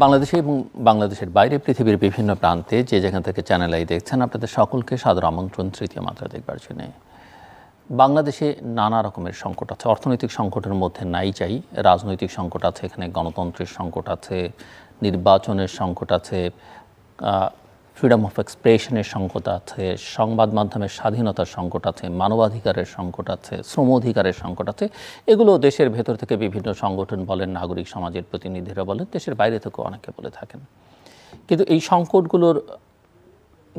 বাংলাদেশে এবং বাংলাদেশের বাইরে পৃথিবীর বিভিন্ন প্রান্তে যে যেখান থেকে চ্যানেল আই দেখছেন আপনাদের সকলকে সাদর আমন্ত্রণ তৃতীয় মাত্রা দেখবার জন্য। বাংলাদেশে নানা রকমের সংকট আছে, অর্থনৈতিক সংকটের মধ্যে নাই চাই, রাজনৈতিক সংকট আছে, এখানে গণতন্ত্রের সংকট আছে, নির্বাচনের সংকট আছে, ফ্রিডম অফ এক্সপ্রেশনের সংকট আছে, সংবাদ মাধ্যমের স্বাধীনতার সংকট আছে, মানবাধিকারের সংকট আছে, শ্রম অধিকারের সংকট আছে। এগুলো দেশের ভেতর থেকে বিভিন্ন সংগঠন বলেন, নাগরিক সমাজের প্রতিনিধিরা বলেন, দেশের বাইরে থেকেও অনেকে বলে থাকেন। কিন্তু এই সংকটগুলোর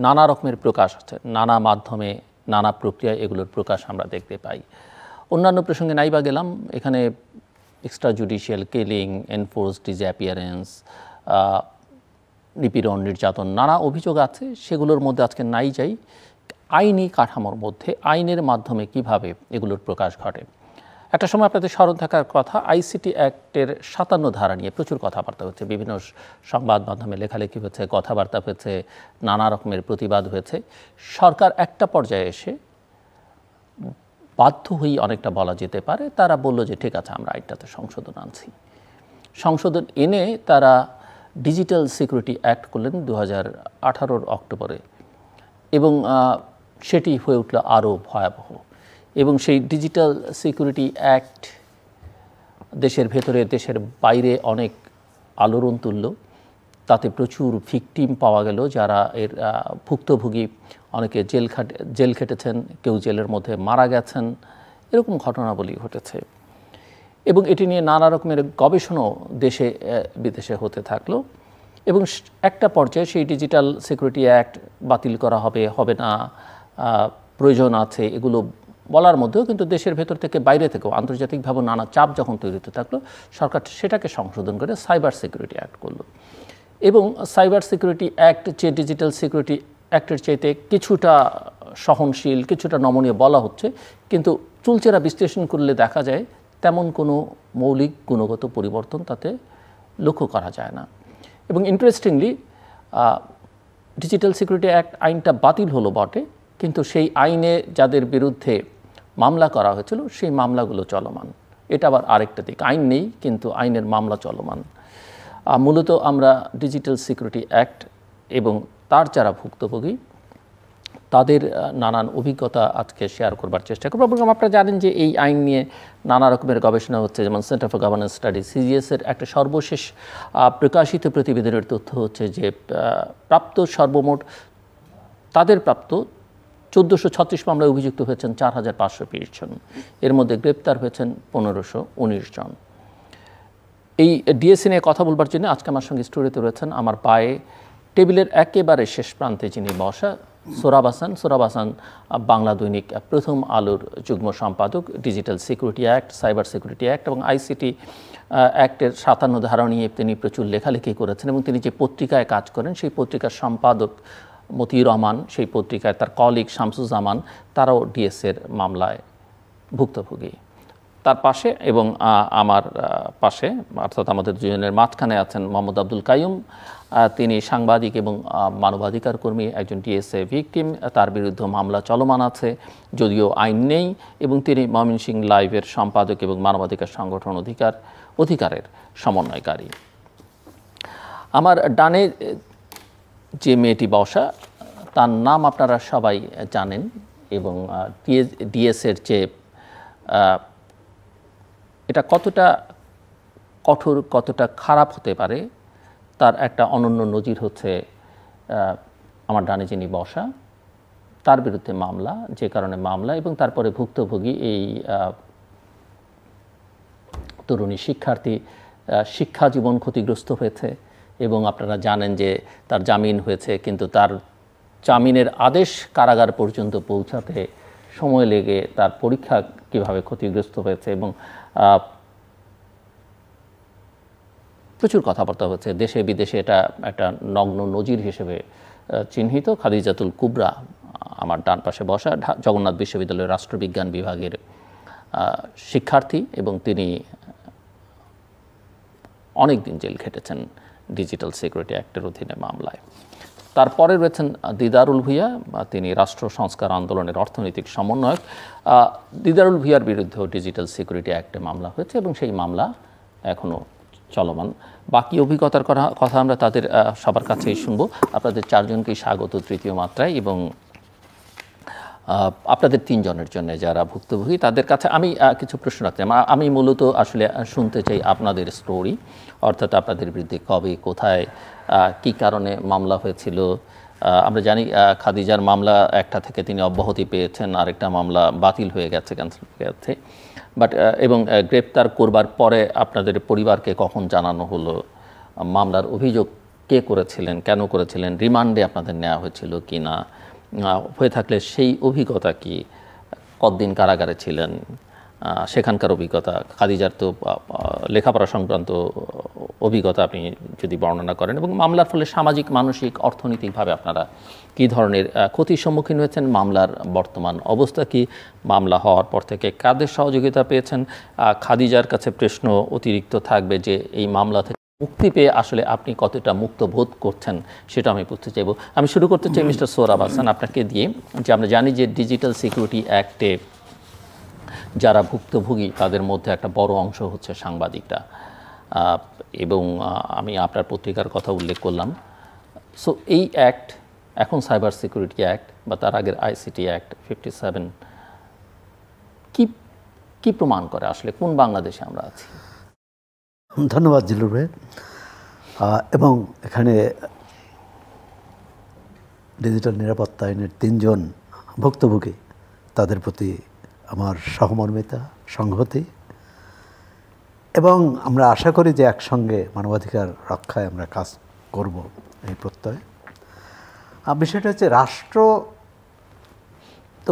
নানা রকমের প্রকাশ আছে, নানা মাধ্যমে নানা প্রক্রিয়ায় এগুলোর প্রকাশ আমরা দেখতে পাই। অন্যান্য প্রসঙ্গে নাইবা গেলাম, এখানে extra judicial killing, enforced disappearance, নিপীড়ন, নির্যাতন, নানা অভিযোগ আছে। সেগুলোর মধ্যে আজকে নাই যাই আইনি কাঠামোর মধ্যে, আইনের মাধ্যমে কিভাবে এগুলোর প্রকাশ ঘটে। একটা সময় আপনাদের স্মরণ থাকার কথা, আইসিটি অ্যাক্টের 57 ধারা নিয়ে প্রচুর কথাবার্তা হচ্ছে, বিভিন্ন সংবাদ মাধ্যমে লেখালেখি হয়েছে, কথাবার্তা হয়েছে, নানা রকমের প্রতিবাদ হয়েছে। সরকার একটা পর্যায়ে এসে বাধ্য হয়েই অনেকটা বলা যেতে পারে, তারা বলল যে ঠিক আছে আমরা আইনটাতে সংশোধন আনছি। সংশোধন এনে তারা ডিজিটাল সিকিউরিটি অ্যাক্ট করলেন 2018 অক্টোবরে, এবং সেটি হয়ে উঠল আরও ভয়াবহ। এবং সেই ডিজিটাল সিকিউরিটি অ্যাক্ট দেশের ভেতরে দেশের বাইরে অনেক আলোড়ন তুলল। তাতে প্রচুর ভিকটিম পাওয়া গেল, যারা এর ভুক্তভোগী, অনেকে জেল খেটেছেন, কেউ জেলের মধ্যে মারা গেছেন, এরকম ঘটনাবলী ঘটেছে। এবং এটি নিয়ে নানা রকমের গবেষণাও দেশে বিদেশে হতে থাকলো। এবং একটা পর্যায়ে সেই ডিজিটাল সিকিউরিটি অ্যাক্ট বাতিল করা হবে না, প্রয়োজন আছে, এগুলো বলার মধ্যেও কিন্তু দেশের ভেতর থেকে বাইরে থেকেও আন্তর্জাতিকভাবে নানা চাপ যখন তৈরি হতে থাকলো, সরকার সেটাকে সংশোধন করে সাইবার সিকিউরিটি অ্যাক্ট করলো। এবং সাইবার সিকিউরিটি অ্যাক্ট যে ডিজিটাল সিকিউরিটি অ্যাক্টের চাইতে কিছুটা সহনশীল, কিছুটা নমনীয় বলা হচ্ছে, কিন্তু চুলচেরা বিশ্লেষণ করলে দেখা যায় তেমন কোনো মৌলিক গুণগত পরিবর্তন তাতে লক্ষ্য করা যায় না। এবং ইন্টারেস্টিংলি ডিজিটাল সিকিউরিটি অ্যাক্ট আইনটা বাতিল হলো বটে, কিন্তু সেই আইনে যাদের বিরুদ্ধে মামলা করা হয়েছিল সেই মামলাগুলো চলমান। এটা আবার আরেকটা দিক, আইন নেই কিন্তু আইনের মামলা চলমান। মূলত আমরা ডিজিটাল সিকিউরিটি অ্যাক্ট এবং তার যারা ভুক্তভোগী তাদের নানান অভিজ্ঞতা আজকে শেয়ার করবার চেষ্টা করব। এবং আপনারা জানেন যে এই আইন নিয়ে নানা রকমের গবেষণা হচ্ছে, যেমন সেন্টার ফর গভর্নেন্স স্টাডিজ সিজিএসের একটা সর্বশেষ প্রকাশিত প্রতিবেদনের তথ্য হচ্ছে যে সর্বমোট তাদের প্রাপ্ত 1436 মামলায় অভিযুক্ত হয়েছেন 4520 জন, এর মধ্যে গ্রেপ্তার হয়েছেন 1519 জন। এই ডিএসসি নিয়ে কথা বলবার জন্য আজকে আমার সঙ্গে স্টুডিওতে রয়েছেন আমার পায়ে টেবিলের একেবারে শেষ প্রান্তে যিনি বসা, সোহরাব হাসান বাংলা দৈনিক প্রথম আলোর যুগ্ম সম্পাদক। Digital security act, cyber security act এবং আইসিটি অ্যাক্টের 57 ধারা নিয়ে তিনি প্রচুর লেখালেখি করেছেন, এবং তিনি যে পত্রিকায় কাজ করেন সেই পত্রিকার সম্পাদক মতিউর রহমান, সেই পত্রিকায় তার কলিগ শামসুজ্জামান, তারাও ডিএসের মামলায় ভুক্তভোগী। তার পাশে এবং আমার পাশে, অর্থাৎ আমাদের দুজনের মাঝখানে আছেন মোহাম্মদ আব্দুল কাইয়ুম। তিনি সাংবাদিক এবং মানবাধিকার কর্মী, একজন ডিএসএ ভিকটিম, তার বিরুদ্ধে মামলা চলমান আছে যদিও আইন নেই, এবং তিনি ময়মনসিংহ লাইভের সম্পাদক এবং মানবাধিকার সংগঠন অধিকারের সমন্বয়কারী। আমার ডানে যে মেয়েটি বসা, তার নাম আপনারা সবাই জানেন, এবং ডিএসের যে এটা কতটা কঠোর, কতটা খারাপ হতে পারে তার একটা অনন্য নজির হচ্ছে আমার ডানে যিনি বসা, তার বিরুদ্ধে মামলা, যে কারণে মামলা, এবং তারপরে ভুক্তভোগী এই তরুণী শিক্ষার্থী শিক্ষা জীবন ক্ষতিগ্রস্ত হয়েছে, এবং আপনারা জানেন যে তার জামিন হয়েছে, কিন্তু তার জামিনের আদেশ কারাগার পর্যন্ত পৌঁছাতে সময় লেগে তার পরীক্ষা কিভাবে ক্ষতিগ্রস্ত হয়েছে, এবং প্রচুর কথাবার্তা হচ্ছে দেশে বিদেশে। এটা একটা নগ্ন নজির হিসেবে চিহ্নিত। খাদিজাতুল কুবরা আমার ডান পাশে বসা, জগন্নাথ বিশ্ববিদ্যালয়ের রাষ্ট্রবিজ্ঞান বিভাগের শিক্ষার্থী, এবং তিনি অনেক দিন জেল খেটেছেন ডিজিটাল সিকিউরিটি অ্যাক্টের অধীনে মামলায়। তারপরে রয়েছেন দিদারুল ভূঁইয়া, তিনি রাষ্ট্র সংস্কার আন্দোলনের অর্থনৈতিক সমন্বয়ক। দিদারুল ভূঁইয়ার বিরুদ্ধেও ডিজিটাল সিকিউরিটি অ্যাক্টে মামলা হয়েছে, এবং সেই মামলা এখনও চলমান। বাকি অভিজ্ঞতার কথা আমরা তাদের সবার কাছেই শুনবো। আপনাদের চারজনকেই স্বাগত তৃতীয় মাত্রায়, এবং আপনাদের তিনজনের জন্য যারা ভুক্তভোগী তাদের কাছে আমি কিছু প্রশ্ন রাখতাম। আমি মূলত আসলে শুনতে চাই আপনাদের স্টোরি, অর্থাৎ আপনাদের বিরুদ্ধে কবে, কোথায়, কি কারণে মামলা হয়েছিল। আমরা জানি খাদিজার মামলা একটা থেকে তিনি অব্যাহতি পেয়েছেন, আরেকটা মামলা বাতিল হয়ে গেছে, ক্যান্সেল হয়ে গেছে, বাট এবং গ্রেপ্তার করবার পরে আপনাদের পরিবারকে কখন জানানো হলো, মামলার অভিযোগ কে করেছিলেন, কেন করেছিলেন, রিমান্ডে আপনাদের নেওয়া হয়েছিল কি না, হয়ে থাকলে সেই অভিজ্ঞতা কি, কতদিন কারাগারে ছিলেন, সেখানকার অভিজ্ঞতা, খাদিজার তো লেখাপড়া সংক্রান্ত অভিজ্ঞতা আপনি যদি বর্ণনা করেন, এবং মামলার ফলে সামাজিক, মানসিক, অর্থনৈতিকভাবে আপনারা কী ধরনের ক্ষতির সম্মুখীন হয়েছেন, মামলার বর্তমান অবস্থা কি, মামলা হওয়ার পর থেকে কাদের সহযোগিতা পেয়েছেন। খাদিজার কাছে প্রশ্ন অতিরিক্ত থাকবে যে এই মামলা থেকে মুক্তি পেয়ে আসলে আপনি কতটা মুক্ত বোধ করছেন সেটা আমি বুঝতে চাইব। আমি শুরু করতে চাই মিস্টার সোহরাব হাসান আপনাকে দিয়ে, যে আমরা জানি যে ডিজিটাল সিকিউরিটি অ্যাক্টে যারা ভুক্তভোগী তাদের মধ্যে একটা বড় অংশ হচ্ছে সাংবাদিকরা, এবং আমি আপনার পত্রিকার কথা উল্লেখ করলাম। সো এই অ্যাক্ট, এখন সাইবার সিকিউরিটি অ্যাক্ট বা তার আগের আইসিটি অ্যাক্ট 57, কি প্রমাণ করে আসলে কোন বাংলাদেশে আমরা আছি? ধন্যবাদ জিলুর ভাই। এবং এখানে ডিজিটাল নিরাপত্তা আইনের তিনজন ভুক্তভোগী, তাদের প্রতি আমার সহমর্মিতা, সংহতি, এবং আমরা আশা করি যে একসঙ্গে মানবাধিকার রক্ষায় আমরা কাজ করব, এই প্রত্যয়। বিষয়টা হচ্ছে রাষ্ট্র তো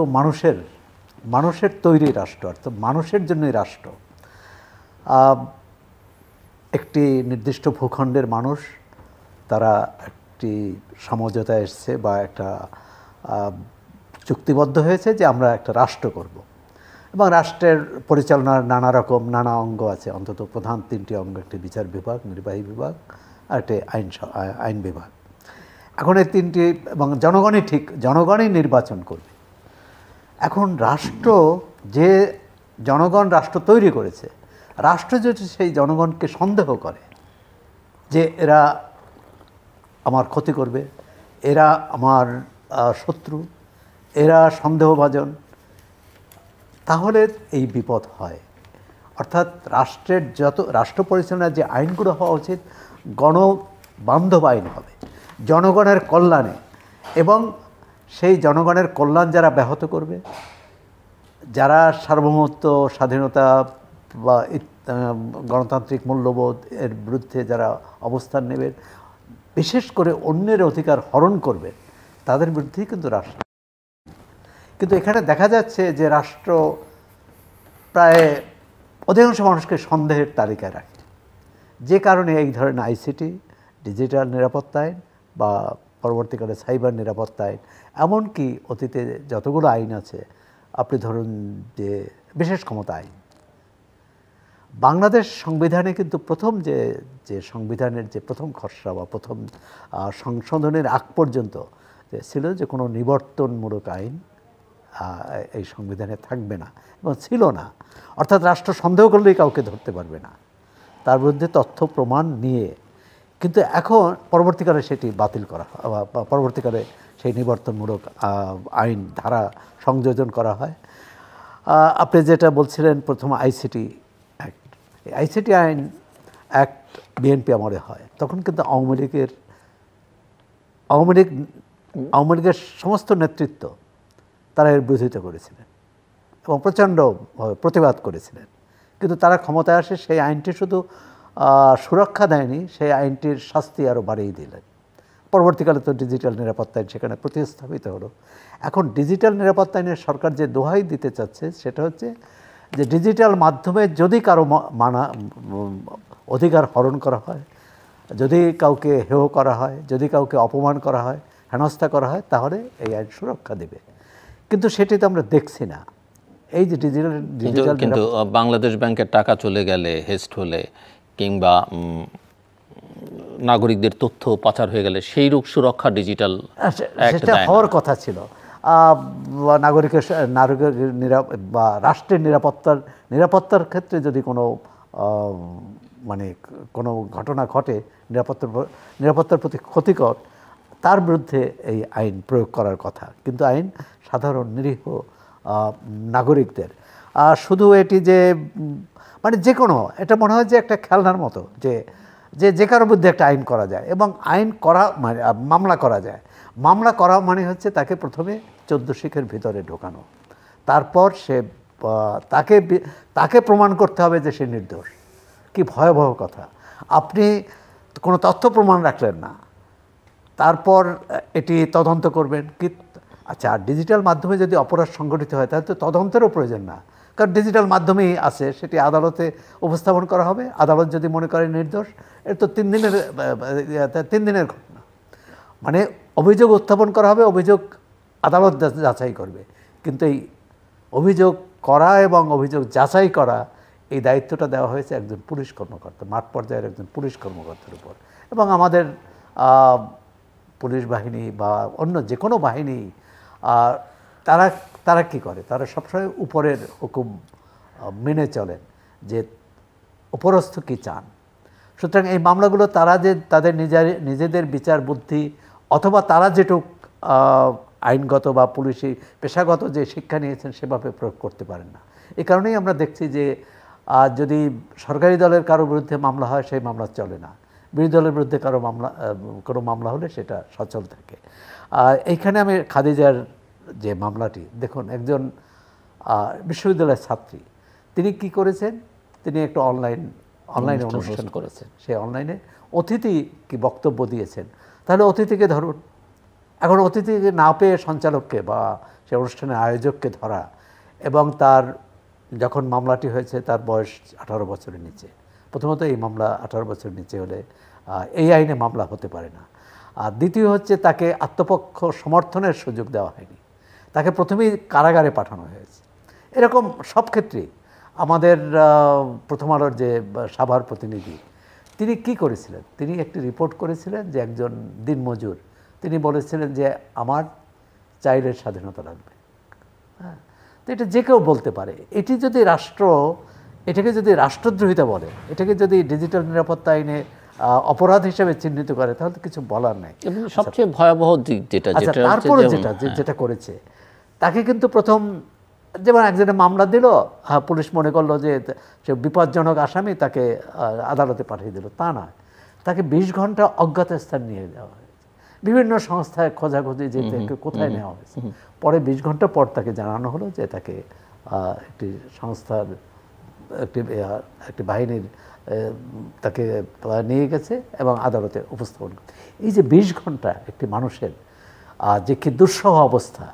মানুষের তৈরি রাষ্ট্র, অর্থাৎ মানুষের জন্যই রাষ্ট্র। একটি নির্দিষ্ট ভূখণ্ডের মানুষ, তারা একটি সমঝোতায় এসছে বা একটা চুক্তিবদ্ধ হয়েছে যে আমরা একটা রাষ্ট্র করব, এবং রাষ্ট্রের পরিচালনার নানা অঙ্গ আছে, অন্তত প্রধান তিনটি অঙ্গ, একটি বিচার বিভাগ, নির্বাহী বিভাগ আর একটি আইন বিভাগ। এখন এই তিনটি, এবং জনগণই নির্বাচন করবে। এখন রাষ্ট্র, যে জনগণ রাষ্ট্র তৈরি করেছে, রাষ্ট্র যদি সেই জনগণকে সন্দেহ করে যে এরা আমার ক্ষতি করবে, এরা আমার শত্রু, এরা সন্দেহভাজন, তাহলে এই বিপদ হয়। অর্থাৎ রাষ্ট্র পরিচালনার যে আইনগুলো হওয়া উচিত গণবান্ধব আইন হবে, জনগণের কল্যাণে, এবং সেই জনগণের কল্যাণ যারা ব্যাহত করবে, যারা সার্বভৌমত্ব, স্বাধীনতা বা গণতান্ত্রিক মূল্যবোধ এর বিরুদ্ধে যারা অবস্থান নেবে, বিশেষ করে অন্যের অধিকার হরণ করবে, তাদের বিরুদ্ধেই কিন্তু রাষ্ট্র। কিন্তু এখানে দেখা যাচ্ছে যে রাষ্ট্র প্রায় অধিকাংশ মানুষকে সন্দেহের তালিকায় রাখে, যে কারণে এই ধরনের আইসিটি, ডিজিটাল নিরাপত্তা আইন বা পরবর্তীকালে সাইবার নিরাপত্তা আইন, এমনকি অতীতে যতগুলো আইন আছে, আপনি ধরুন যে বিশেষ ক্ষমতা আইন, বাংলাদেশ সংবিধানে কিন্তু প্রথম যে সংবিধানের যে প্রথম খসড়া বা প্রথম সংশোধনের আগ পর্যন্ত ছিল যে কোনো নিবর্তনমূলক আইন এই সংবিধানে থাকবে না, এবং ছিল না। অর্থাৎ রাষ্ট্র সন্দেহ করলেই কাউকে ধরতে পারবে না, তার বিরুদ্ধে তথ্য প্রমাণ নিয়ে। কিন্তু এখন পরবর্তীকালে সেটি বাতিল করা হয়, পরবর্তীকালে সেই নিবর্তনমূলক আইন ধারা সংযোজন করা হয়। আপনি যেটা বলছিলেন প্রথম আইসিটি অ্যাক্ট, এই আইসিটি আইন অ্যাক্ট বিএনপি আমলে হয়, তখন কিন্তু আওয়ামী লীগের সমস্ত নেতৃত্ব তারা এর বিরোধিতা করেছিলেন এবং প্রচণ্ড প্রতিবাদ করেছিলেন। কিন্তু তারা ক্ষমতায় আসে, সেই আইনটি শুধু সুরক্ষা দেয়নি, সেই আইনটির শাস্তি আরও বাড়িয়ে দিলেন। পরবর্তীকালে তো ডিজিটাল নিরাপত্তা আইন সেখানে প্রতিস্থাপিত হলো। এখন ডিজিটাল নিরাপত্তা আইনের সরকার যে দোহাই দিতে চাচ্ছে সেটা হচ্ছে যে ডিজিটাল মাধ্যমে যদি কারো অধিকার হরণ করা হয়, যদি কাউকে হেয় করা হয়, যদি কাউকে অপমান করা হয়, হেনস্থা করা হয়, তাহলে এই আইন সুরক্ষা দেবে। কিন্তু সেটি তো আমরা দেখছি না। এই যে ডিজিটাল কিন্তু বাংলাদেশ ব্যাংকের টাকা চলে গেলে, হেস্ট হলে, কিংবা নাগরিকদের তথ্য পাচার হয়ে গেলে সেই রূপ সুরক্ষা ডিজিটাল সেটা হওয়ার কথা ছিল। নাগরিকের বা রাষ্ট্রের নিরাপত্তার ক্ষেত্রে যদি কোনো মানে কোনো ঘটনা ঘটে নিরাপত্তার প্রতি ক্ষতিকর, তার বিরুদ্ধে এই আইন প্রয়োগ করার কথা, কিন্তু আইন সাধারণ নিরীহ নাগরিকদের। আর শুধু এটি যে মানে যে কোনো, এটা মনে হয় যে একটা খেলনার মতো, যে কারোর বিরুদ্ধে একটা আইন করা যায় এবং আইন করা মানে মামলা করা যায়। মামলা করা মানে হচ্ছে তাকে প্রথমে 14 শিখের ভিতরে ঢোকানো, তারপর সে তাকে প্রমাণ করতে হবে যে সে নির্দোষ। কি ভয়াবহ কথা! আপনি কোনো তথ্য প্রমাণ রাখলেন না, তারপর এটি তদন্ত করবেন কি? আচ্ছা, আর ডিজিটাল মাধ্যমে যদি অপরাধ সংগঠিত হয় তাহলে তো তদন্তেরও প্রয়োজন না, কারণ ডিজিটাল মাধ্যমেই আছে, সেটি আদালতে উপস্থাপন করা হবে। আদালত যদি মনে করে নির্দোষ, এর তো 3 দিনের ঘটনা। মানে অভিযোগ উত্থাপন করা হবে, অভিযোগ আদালত যাচাই করবে, কিন্তু এই অভিযোগ করা এবং অভিযোগ যাচাই করা, এই দায়িত্বটা দেওয়া হয়েছে একজন পুলিশ কর্মকর্তা, মাঠ পর্যায়ের একজন পুলিশ কর্মকর্তার উপর। এবং আমাদের পুলিশ বাহিনী বা অন্য যে কোনো বাহিনী তারা কি করে? তারা সবসময় উপরের হুকুম মেনে চলেন, যে উপরস্থ কি চান। সুতরাং এই মামলাগুলো তারা যে তাদের নিজেদের বিচার বুদ্ধি অথবা তারা যেটুক আইনগত বা পুলিশি পেশাগত যে শিক্ষা নিয়েছেন সেভাবে প্রয়োগ করতে পারেন না। এই কারণেই আমরা দেখছি যে যদি সরকারি দলের কারো বিরুদ্ধে মামলা হয় সেই মামলা চলে না, বিরোধী দলের বিরুদ্ধে কোনো মামলা হলে সেটা সচল থাকে। এইখানে আমি খাদিজার যে মামলাটি দেখুন, একজন বিশ্ববিদ্যালয়ের ছাত্রী, তিনি কি করেছেন? তিনি একটা অনলাইনে অনুষ্ঠান করেছেন। সেই অনলাইনে অতিথি কি বক্তব্য দিয়েছেন, তাহলে অতিথিকে ধরুন। এখন অতিথিকে না পেয়ে সঞ্চালককে বা সে অনুষ্ঠানের আয়োজককে ধরা, এবং তার যখন মামলাটি হয়েছে তার বয়স 18 বছরের নিচে। প্রথমত এই মামলা 18 বছরের নিচে হলে এই আইনে মামলা হতে পারে না। আর দ্বিতীয় হচ্ছে তাকে আত্মপক্ষ সমর্থনের সুযোগ দেওয়া হয়নি, তাকে প্রথমেই কারাগারে পাঠানো হয়েছে। এরকম সব ক্ষেত্রেই আমাদের প্রথম আলোর যে সাভার প্রতিনিধি, তিনি কি করেছিলেন? তিনি একটি রিপোর্ট করেছিলেন যে একজন দিনমজুর, তিনি বলেছিলেন যে আমার চাইলের স্বাধীনতা লাগবে। হ্যাঁ, তো এটা যে কেউ বলতে পারে। এটি যদি এটাকে যদি রাষ্ট্রদ্রোহিতা বলে, এটাকে যদি ডিজিটাল নিরাপত্তা আইনে অপরাধ হিসেবে চিহ্নিত করে, তাহলে কিছু বলার নাই। এবং সবচেয়ে ভয়াবহ দিক তারপরে যেটা করেছে, তাকে কিন্তু প্রথম যেমন একজনের মামলা দিল, পুলিশ মনে করলো যে সে বিপজ্জনক আসামি, তাকে আদালতে পাঠিয়ে দিল। তা নয়, তাকে 20 ঘন্টা অজ্ঞাত স্থান নিয়ে যাওয়া হয়েছে। বিভিন্ন সংস্থায় খোঁজাখুঁজি যে কোথায় নেওয়া হয়েছে। পরে 20 ঘন্টা পর তাকে জানানো হলো যে তাকে একটি সংস্থার একটি বাহিনীর তাকে নিয়ে গেছে এবং আদালতে উপস্থাপন করতে। এই যে 20 ঘন্টা একটি মানুষের যে কি দুঃসহ অবস্থা,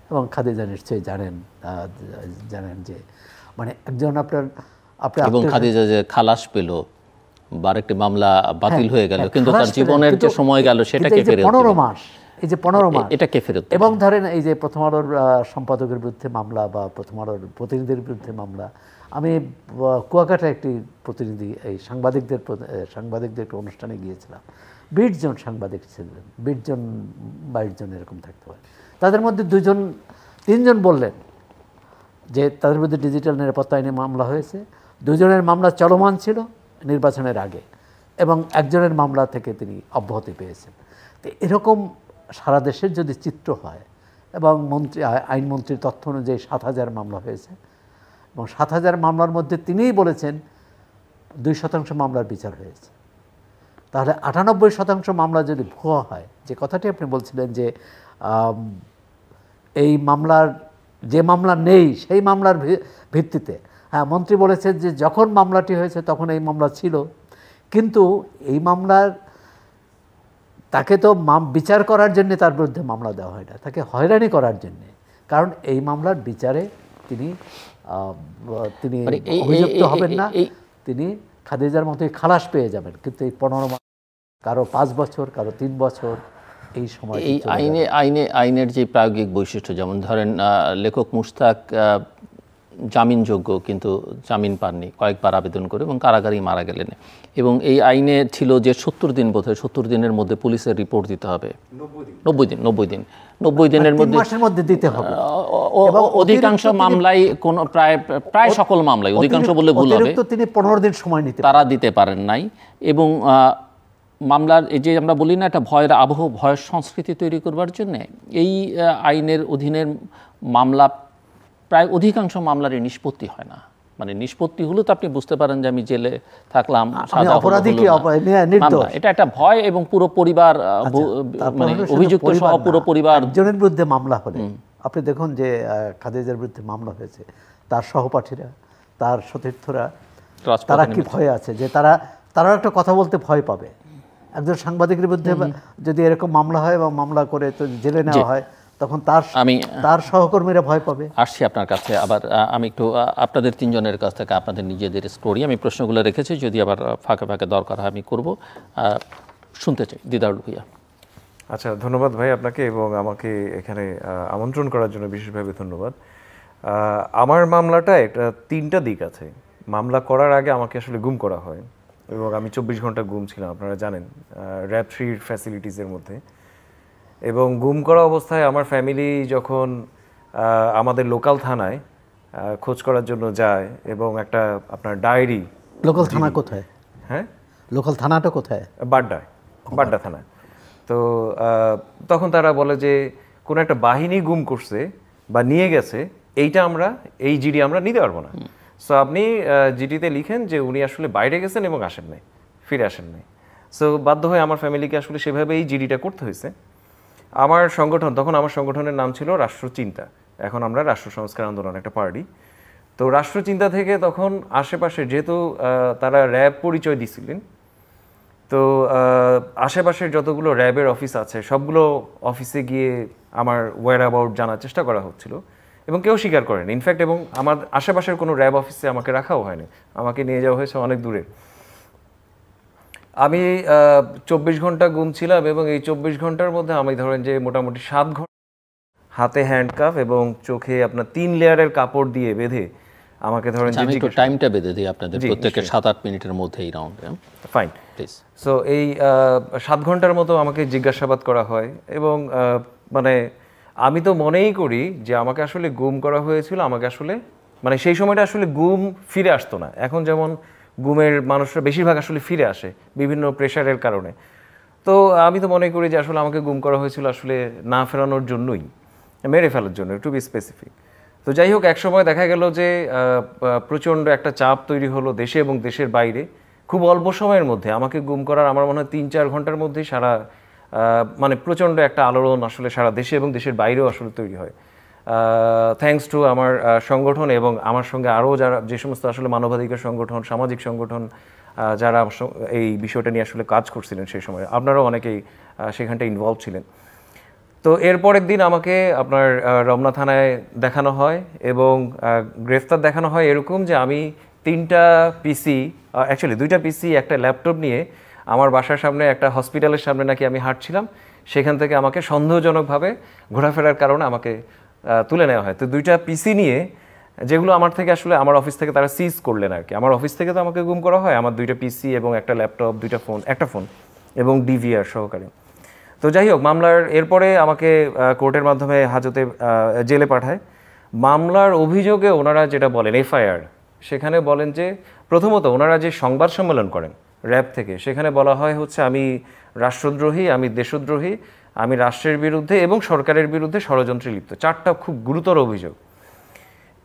এবং খাদিজা নিশ্চয়ই জানেন যে মানে একজন আপনার এবং খাদিজা যে খালাস পেল বা একটি মামলা বাতিল হয়ে গেল, কিন্তু তার জীবনের যে সময় গেল সেটাকে ফেরত 15 মাস, এই যে 15 মাস এটাকে ফেরত। এবং ধরেন এই যে প্রথম আলোর সম্পাদকের বিরুদ্ধে মামলা বা প্রথম আলোর প্রতিনিধির বিরুদ্ধে মামলা, আমি কুয়াকাটা একটি প্রতিনিধি এই সাংবাদিকদের একটি অনুষ্ঠানে গিয়েছিলাম। 20 জন সাংবাদিক ছিলেন, 20 জন 22 জন এরকম থাকতে পারে। তাদের মধ্যে 3 জন বললেন যে তাদের বিরুদ্ধে ডিজিটাল নিরাপত্তা আইনে মামলা হয়েছে। 2 জনের মামলা চলমান ছিল নির্বাচনের আগে, এবং একজনের মামলা থেকে তিনি অব্যাহতি পেয়েছেন। তো এরকম সারা দেশের যদি চিত্র হয়, এবং আইনমন্ত্রীর তথ্য অনুযায়ী 7000 মামলা হয়েছে, এবং 7000 মামলার মধ্যে তিনিই বলেছেন 2% মামলার বিচার হয়েছে। তাহলে 98% মামলা যদি ভুয়া হয়, যে কথাটি আপনি বলছিলেন যে এই যে মামলা নেই সেই মামলার ভিত্তিতে, হ্যাঁ, মন্ত্রী বলেছেন যে যখন মামলাটি হয়েছে তখন এই মামলা ছিল, কিন্তু এই মামলার তাকে তো বিচার করার জন্য তার বিরুদ্ধে মামলা দেওয়া হয় না, তাকে হয়রানি করার জন্যে। কারণ এই মামলার বিচারে তিনি অভিযুক্ত হবেন না, তিনি খাদিজার মতোই খালাস পেয়ে যাবেন। কিন্তু এই 15 মাস, কারো 5 বছর, কারো 3 বছর, এই সময় এই আইনের যে প্রায়োগিক বৈশিষ্ট্য, যেমন ধরেন লেখক মুশতাক জামিনযোগ্য কিন্তু জামিন পাননি, কয়েকবার আবেদন করে এবং কারাগারেই মারা গেলেন। এবং এই আইনে ছিল যে 70 দিন, বোধহয় 70 দিনের মধ্যে পুলিশের রিপোর্ট দিতে হবে। 90 দিনের মধ্যে, 3 মাসের মধ্যে দিতে হবে। অধিকাংশ মামলায় কোন প্রায় সকল মামলায়, অধিকাংশ বললে ভুল হবে, তিনি 15 দিন সময় নিতে তারা দিতে পারেন নাই। এবং মামলার এই যে আমরা বলি না একটা ভয়ের আবহ, ভয়ের সংস্কৃতি তৈরি করবার জন্য এই আইনের অধীনের মামলা প্রায় অধিকাংশ মামলারই নিষ্পত্তি হয় না। মানে নিষ্পত্তি হলো তো আপনি বুঝতে পারেন যে আমি জেলে থাকলাম, এটা একটা ভয়। এবং পুরো পরিবার, মানে অভিযুক্ত সহ পুরো পরিবার, একজনের বিরুদ্ধে মামলা হলে আপনি দেখুন যে খাদিজার বিরুদ্ধে মামলা হয়েছে, তার সহপাঠীরা, তার সতীর্থরা, তারা কি ভয় আছে যে তারা একটা কথা বলতে ভয় পাবে। একজন সাংবাদিকের বিরুদ্ধে যদি এরকম মামলা হয় বা মামলা করে তো জেলে নেওয়া হয়, তখন তার সহকর্মীরা ভয় পাবে। আসছি আপনার কাছে আবার, আমি একটু আপনাদের তিনজনের কাছ থেকে আপনাদের নিজেদের স্টোরি, আমি প্রশ্নগুলো রেখেছি, যদি আবার ফাঁকে ফাঁকে দরকার হয় আমি করব, শুনতে চাই। দিদারুল ভূঁইয়া। আচ্ছা, ধন্যবাদ ভাই আপনাকে, এবং আমাকে এখানে আমন্ত্রণ করার জন্য বিশেষভাবে ধন্যবাদ। আমার মামলাটা একটা 3টা দিক আছে। মামলা করার আগে আমাকে আসলে গুম করা হয় এবং আমি 24 ঘন্টা গুম ছিলাম, আপনারা জানেন, র্যাব 3 ফ্যাসিলিটিসের মধ্যে। এবং গুম করা অবস্থায় আমার ফ্যামিলি যখন আমাদের লোকাল থানায় খোঁজ করার জন্য যায় এবং একটা আপনার ডায়েরি। লোকাল থানা কোথায়? হ্যাঁ, লোকাল থানাটা কোথায়? বাড্ডা থানা। তো তখন তারা বলে যে কোনো একটা বাহিনী গুম করছে বা নিয়ে গেছে, এই জিডি আমরা নিতে পারবো না। সো আপনি জিডিতে লিখেন যে উনি আসলে বাইরে গেছেন এবং ফিরে আসেন নাই। সো বাধ্য হয়ে আমার ফ্যামিলিকে আসলে সেভাবে এই জিডিটা করতে হয়েছে। আমার সংগঠনের নাম ছিল রাষ্ট্রচিন্তা, এখন আমরা রাষ্ট্র সংস্কার আন্দোলন, একটা পার্টি। তো রাষ্ট্রচিন্তা থেকে তখন আশেপাশে, যেহেতু তারা র্যাব পরিচয় দিছিলেন, তো আশেপাশের যতগুলো র্যাবের অফিস আছে সবগুলো অফিসে গিয়ে আমার ওয়্যার অ্যাবাউট জানার চেষ্টা করা হচ্ছিল এবং কেউ স্বীকার করেন। ইনফ্যাক্ট এবং আমার আশেপাশের কোনো র্যাব অফিসে আমাকে রাখাও হয়নি, আমাকে নিয়ে যাওয়া হয়েছে অনেক দূরে। আমি 24 ঘন্টা গুম ছিলাম এবং এই 24 ঘন্টার মধ্যে আমি ধরেন যে মোটামুটি 7 ঘন্টা হাতে হ্যান্ডকাফ এবং চোখে আপনার 3 লেয়ারের কাপড় দিয়ে বেঁধে আমাকে ধরেন যে, আমি একটু টাইমটা বেঁধে দিই আপনাদের, প্রত্যেকের 7-8 মিনিটের মধ্যে এই রাউন্ড। Fine, please. সো এই 7 ঘন্টার মতো আমাকে জিজ্ঞাসাবাদ করা হয় এবং মানে আমি তো মনেই করি যে আমাকে আসলে গুম করা হয়েছিল। আমাকে আসলে মানে সেই সময়টা আসলে গুম ফিরে আসতো না। এখন যেমন গুমের মানুষরা বেশিরভাগ আসলে ফিরে আসে বিভিন্ন প্রেশারের কারণে, তো আমি তো মনে করি যে আসলে আমাকে গুম করা হয়েছিল আসলে না ফেরানোর জন্যই, মেরে ফেলার জন্য, টু বি স্পেসিফিক। তো যাই হোক, এক সময় দেখা গেল যে প্রচণ্ড একটা চাপ তৈরি হলো দেশে এবং দেশের বাইরে। খুব অল্প সময়ের মধ্যে আমাকে গুম করার আমার মনে হয় 3-4 ঘন্টার মধ্যেই সারা মানে প্রচণ্ড একটা আলোড়ন আসলে সারা দেশে এবং দেশের বাইরেও আসলে তৈরি হয়, থ্যাঙ্কস টু আমার সংগঠন এবং আমার সঙ্গে আরও যে সমস্ত আসলে মানবাধিকার সংগঠন, সামাজিক সংগঠন যারা এই বিষয়টা নিয়ে আসলে কাজ করছিলেন সেই সময়। আপনারাও অনেকেই সেখানটা ইনভলভ ছিলেন। তো এরপরের দিন আমাকে আপনার রমনা থানায় দেখানো হয় এবং গ্রেফতার দেখানো হয় এরকম যে আমি 3টা পিসি, অ্যাকচুয়ালি 2টা পিসি, একটা ল্যাপটপ নিয়ে আমার বাসার সামনে একটা হসপিটালের সামনে নাকি আমি হাঁটছিলাম, সেখান থেকে আমাকে সন্দেহজনকভাবে ঘোরাফেরার কারণে আমাকে তুলে নেওয়া হয়। তো 2টা পিসি নিয়ে, যেগুলো আমার থেকে আসলে আমার অফিস থেকে তারা সিজ করলেন আর কি। আমার অফিস থেকে তো আমাকে গুম করা হয়, আমার 2টা পিসি এবং একটা ল্যাপটপ, 2টা ফোন, একটা ফোন এবং ডিভিআর সহকারে। তো যাই হোক, মামলার এরপরে আমাকে কোর্টের মাধ্যমে হাজতে জেলে পাঠায়। মামলার অভিযোগে ওনারা যেটা বলেন, এফআইআর, সেখানে বলেন যে প্রথমত ওনারা যে সংবাদ সম্মেলন করেন র্যাব থেকে, সেখানে বলা হয় হচ্ছে আমি রাষ্ট্রদ্রোহী, আমি দেশদ্রোহী, আমি রাষ্ট্রের বিরুদ্ধে এবং সরকারের বিরুদ্ধে ষড়যন্ত্রে লিপ্ত। 4টা খুব গুরুতর অভিযোগ।